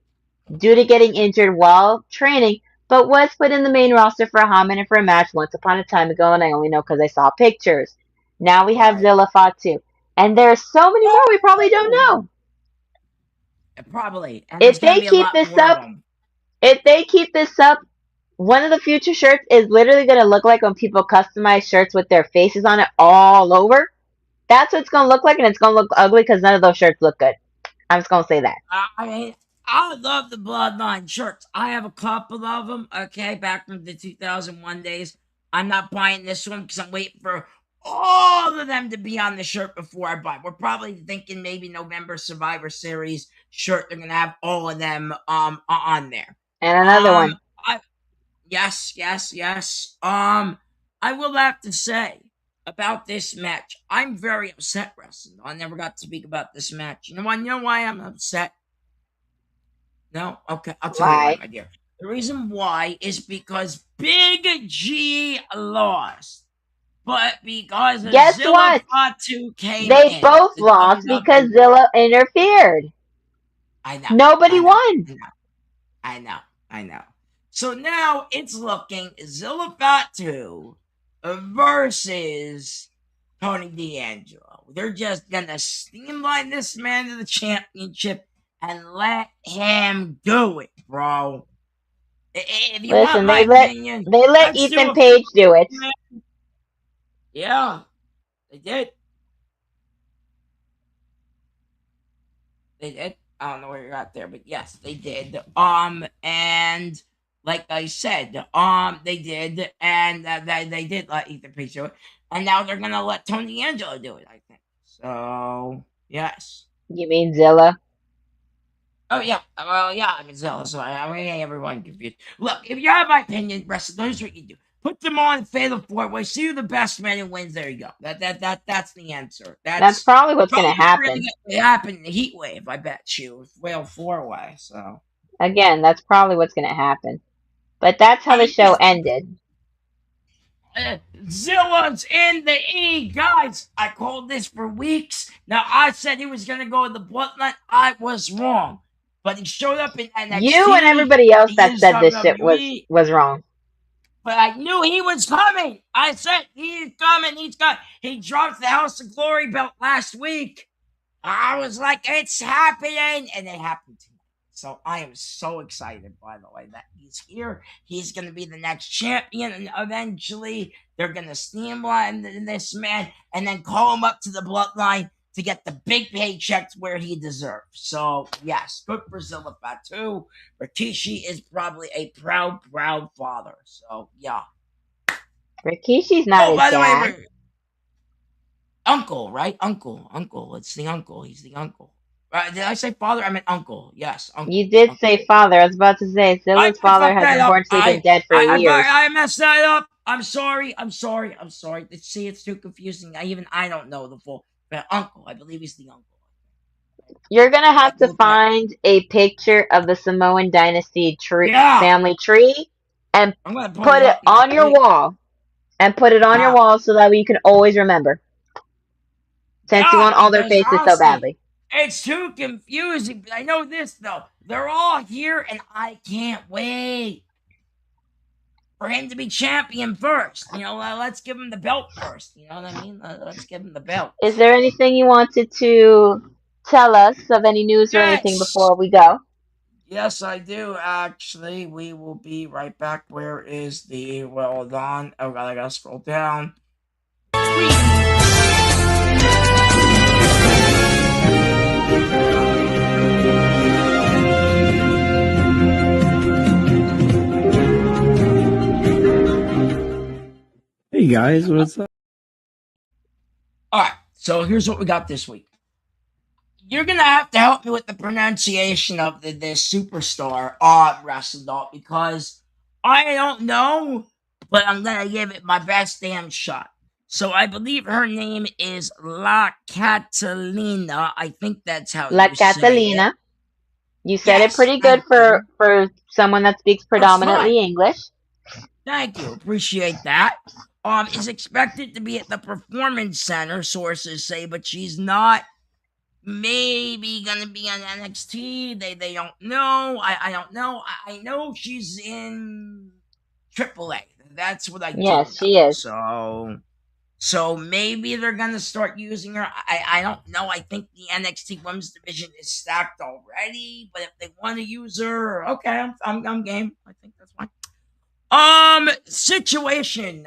due to getting injured while training, but was put in the main roster for a hot minute for a match once upon a time ago, and I only know because I saw pictures. Now we have Right. Zilla Fatu. And there's so many more we probably don't know. Probably. And If there's going to they be a keep lot this more of up, them. one of the future shirts is literally going to look like when people customize shirts with their faces on it all over. That's what it's going to look like, and it's going to look ugly because none of those shirts look good. I'm just going to say that. I mean, I love the Bloodline shirts. I have a couple of them, okay, back from the 2001 days. I'm not buying this one because I'm waiting for all of them to be on the shirt before I buy. We're probably thinking maybe November Survivor Series shirt. They're gonna have all of them on there. And another one. Yes. I will have to say about this match, I'm very upset, wrestling. I never got to speak about this match. You know why I'm upset? No? Okay, I'll tell you why, my dear. The reason why is because Big G lost. But because Guess Zilla what? Fatu came They in. both lost because Zilla interfered. I know. Nobody won. I know. So now it's looking Zilla Fatu versus Tony D'Angelo. They're just gonna streamline this man to the championship and let him do it, bro. If you want my opinion, they let Ethan Page do it. Yeah, they did. They did. I don't know where you're at there, but yes, they did. And like I said, they did, and they did let Ethan Page do it, and now they're gonna let Tony D'Angelo do it, I think. So yes. You mean Zilla? Oh yeah, well yeah, I mean Zilla. So I mean everyone confused. Look, if you have my opinion, wrestling, here's what you do: put them on Fatal 4-Way. See who the best man who wins. There you go. That's the answer. That's probably what's going to happen. It happened in the Heat Wave, I bet you. Fatal 4-Way. So again, that's probably what's going to happen. But that's how the show ended. Zilla's in the E, guys. I called this for weeks. Now I said he was gonna go with the Bloodline. I was wrong, but he showed up in NXT. You and everybody else that said this shit was wrong. But I knew he was coming. I said he's coming. He dropped the House of Glory belt last week. I was like, it's happening, and it happened tonight. So I am so excited, by the way, that he's here. He's going to be the next champion, and eventually they're going to streamline this man and then call him up to the Bloodline to get the big paychecks where he deserves. So, yes, good for Zilla Fatu. Rikishi is probably a proud father. So, yeah. Rikishi's not his dad. By the way, uncle, right? Uncle. It's the uncle. He's the uncle. Did I say father? I meant uncle. Yes, uncle. You did say father. I was about to say Zilla's father has unfortunately been dead for years. I messed that up. I'm sorry. See, it's too confusing. I don't know the full. But uncle, I believe he's the uncle. You're gonna have to find a picture of the Samoan Dynasty family tree and put it on your wall. And put it on your wall so that way you can always remember. Since you want all their faces so badly. It's too confusing. But I know this though. They're all here, and I can't wait for him to be champion first. You know, let's give him the belt first. You know what I mean? Let's give him the belt. Is there anything you wanted to tell us of any news or anything before we go? Yes, I do. Actually, we will be right back. Where is the well on? Oh God, I gotta scroll down. Hey guys, what's up? Alright, so here's what we got this week. You're gonna have to help me with the pronunciation of this superstar on WrestleDog because I don't know, but I'm gonna give it my best damn shot. So I believe her name is La Catalina. I think that's how La Catalina. Say it. You said it pretty good for someone that speaks predominantly English. Thank you. Appreciate that. is expected to be at the Performance Center, sources say, but she's not maybe gonna be on NXT. They don't know. I don't know. I know she's in AAA. That's what I do know. Yes, she is. So maybe they're gonna start using her. I don't know. I think the NXT Women's Division is stacked already, but if they want to use her, okay, I'm game. I think that's fine. Situation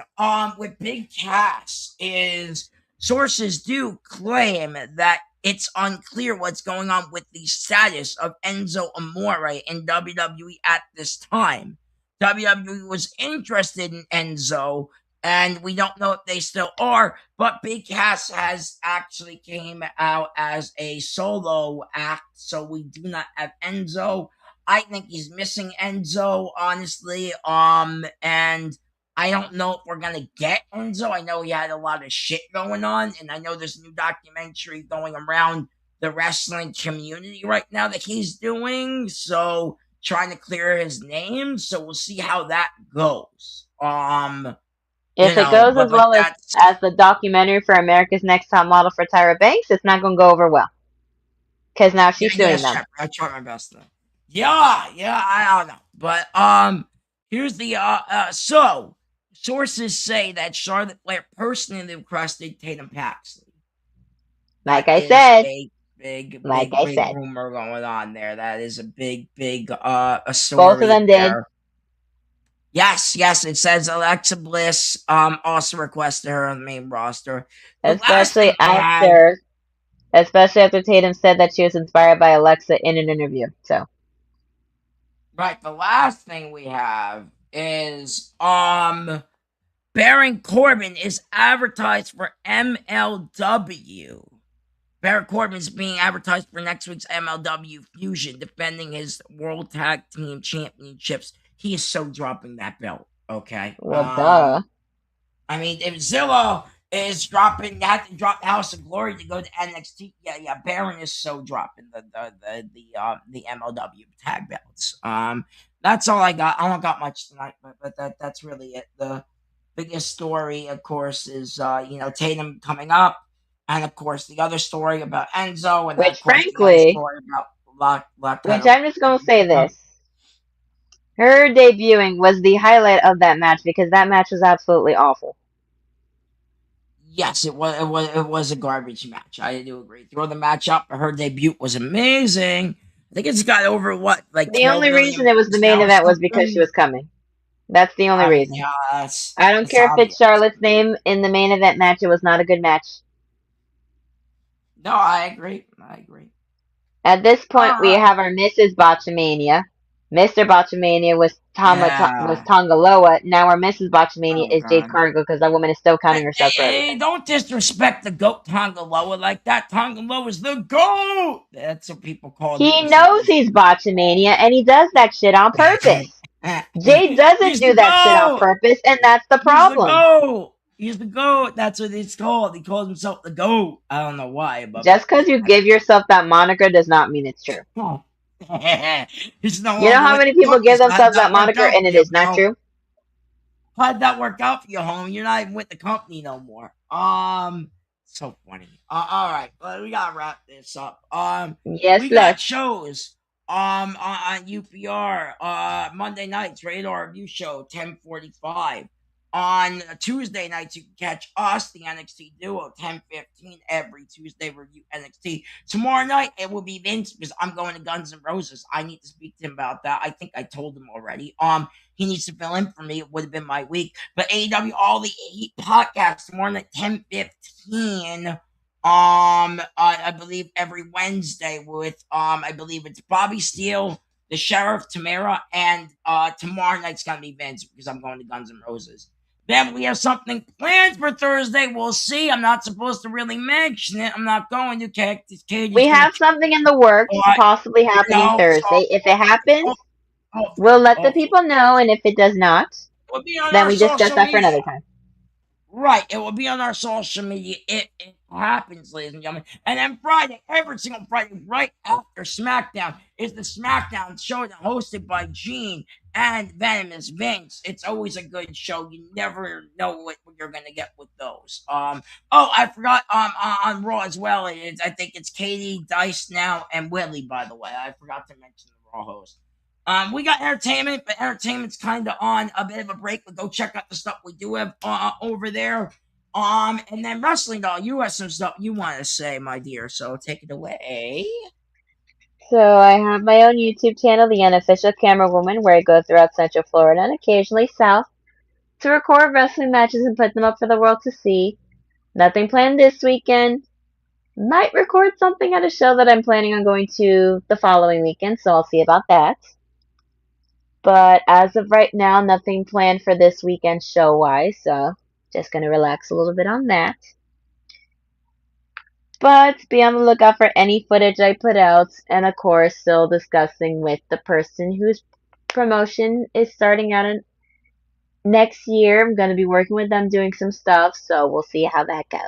with Big Cass is sources do claim that it's unclear what's going on with the status of Enzo Amore in WWE at this time. WWE was interested in Enzo, and we don't know if they still are, but Big Cass has actually came out as a solo act, so we do not have Enzo. I think he's missing Enzo, honestly. And I don't know if we're gonna get Enzo. I know he had a lot of shit going on, and I know there's a new documentary going around the wrestling community right now that he's doing. So trying to clear his name. So we'll see how that goes. If it goes as well as the documentary for America's Next Top Model for Tyra Banks, it's not going to go over well. Because now she's suing them. I try my best though. Yeah, I don't know. But here's the so sources say that Charlotte Flair personally requested Tatum Paxley. Like I said, big rumor going on there. That is a big a story. Both of them did. Yes, it says Alexa Bliss also requested her on the main roster. Especially after Tatum said that she was inspired by Alexa in an interview. So right, the last thing we have is Baron Corbin is advertised for MLW. Baron Corbin is being advertised for next week's MLW Fusion, defending his World Tag Team Championships. He is so dropping that belt, okay? Well, duh. I mean, if Zillow is dropping, had to drop House of Glory to go to NXT. Yeah. Baron is so dropping the MLW tag belts. That's all I got. I don't got much tonight, but that's really it. The biggest story, of course, is Tatum coming up, and of course the other story about Enzo, and which frankly, story about which I'm just gonna say this. Her debuting was the highlight of that match because that match was absolutely awful. Yes, it was a garbage match. I do agree. Throw the match up. Her debut was amazing. I think it's got over the only reason it was the main event was because she was coming. That's the only reason. Yes, I don't care if it's Charlotte's name in the main event match. It was not a good match. No, I agree. At this point, we have our Mrs. Botchamania. Mr. Botchamania was Tongaloa. Now our Mrs. Botchamania is Jade Cargill because that woman is still counting herself. Hey, don't disrespect the GOAT Tongaloa like that. Tongaloa is the GOAT. That's what people call him. He knows he's Botchamania, and he does that shit on purpose. Jade doesn't do that shit on purpose, and that's the problem. He's the GOAT. That's what it's called. He calls himself the GOAT. I don't know why. But just because you give yourself that moniker does not mean it's true. You know how many people give themselves that moniker and it is not true? How'd that work out for you, homie? You're not even with the company no more. So funny. All right, but we gotta wrap this up. Yes, we got shows on UPR Monday nights, Radar Review Show 10:45. On Tuesday nights, you can catch us, the NXT Duo, 10:15 every Tuesday, review NXT. Tomorrow night, it will be Vince because I'm going to Guns N' Roses. I need to speak to him about that. I think I told him already. He needs to fill in for me. It would have been my week. But AEW All the Elite podcast tomorrow night, 10:15. I believe every Wednesday with I believe it's Bobby Steele, the Sheriff, Tamara, and tomorrow night's gonna be Vince because I'm going to Guns N' Roses. Then we have something planned for Thursday. We'll see. I'm not supposed to really mention it. I'm not going to. We have something in the works, possibly happening Thursday. If it happens, we'll let the people know. And if it does not, then we discuss that for another time. Right. It will be on our social media. It happens, ladies and gentlemen. And then Friday, every single Friday, right after SmackDown, is the SmackDown Showdown hosted by Gene and Venomous Vince. It's always a good show. You never know what you're gonna get with those. Oh, I forgot on Raw as well. I think it's Katie, Dice now, and Willie, by the way. I forgot to mention the Raw host. We got entertainment, but entertainment's kind of on a bit of a break. But go check out the stuff we do have over there. And then wrestling, doll, you have some stuff you want to say, my dear. So take it away. So I have my own YouTube channel, The Unofficial Camera Woman, where I go throughout Central Florida and occasionally South to record wrestling matches and put them up for the world to see. Nothing planned this weekend. Might record something at a show that I'm planning on going to the following weekend, so I'll see about that. But as of right now, nothing planned for this weekend show-wise, so just gonna relax a little bit on that. But be on the lookout for any footage I put out, and of course, still discussing with the person whose promotion is starting out in next year. I'm going to be working with them doing some stuff, so we'll see how that goes.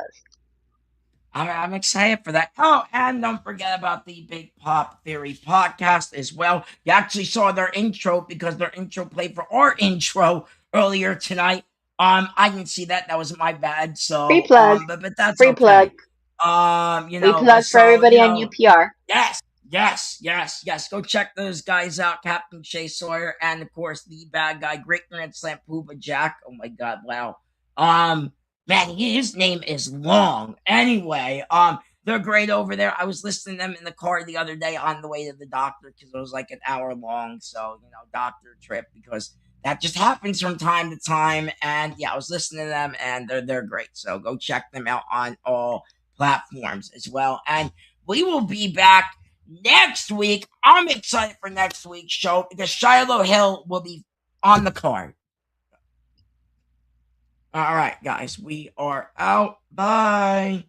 I'm excited for that. Oh, and don't forget about the Big Pop Theory podcast as well. You actually saw their intro because their intro played for our intro earlier tonight. I didn't see that. That was my bad. So, Free plug. but that's Free okay. plug. You Free know, plug for everybody on UPR. Yes. Go check those guys out, Captain Shay Sawyer, and of course the bad guy, Great Grand Slam Pooba Jack. Oh my God, wow. Man, his name is long. Anyway, they're great over there. I was listening to them in the car the other day on the way to the doctor because it was like an hour long. So, doctor trip because that just happens from time to time. And yeah, I was listening to them and they're great. So go check them out on all platforms as well. And we will be back next week. I'm excited for next week's show because Shiloh Hill will be on the card. All right, guys, we are out. Bye.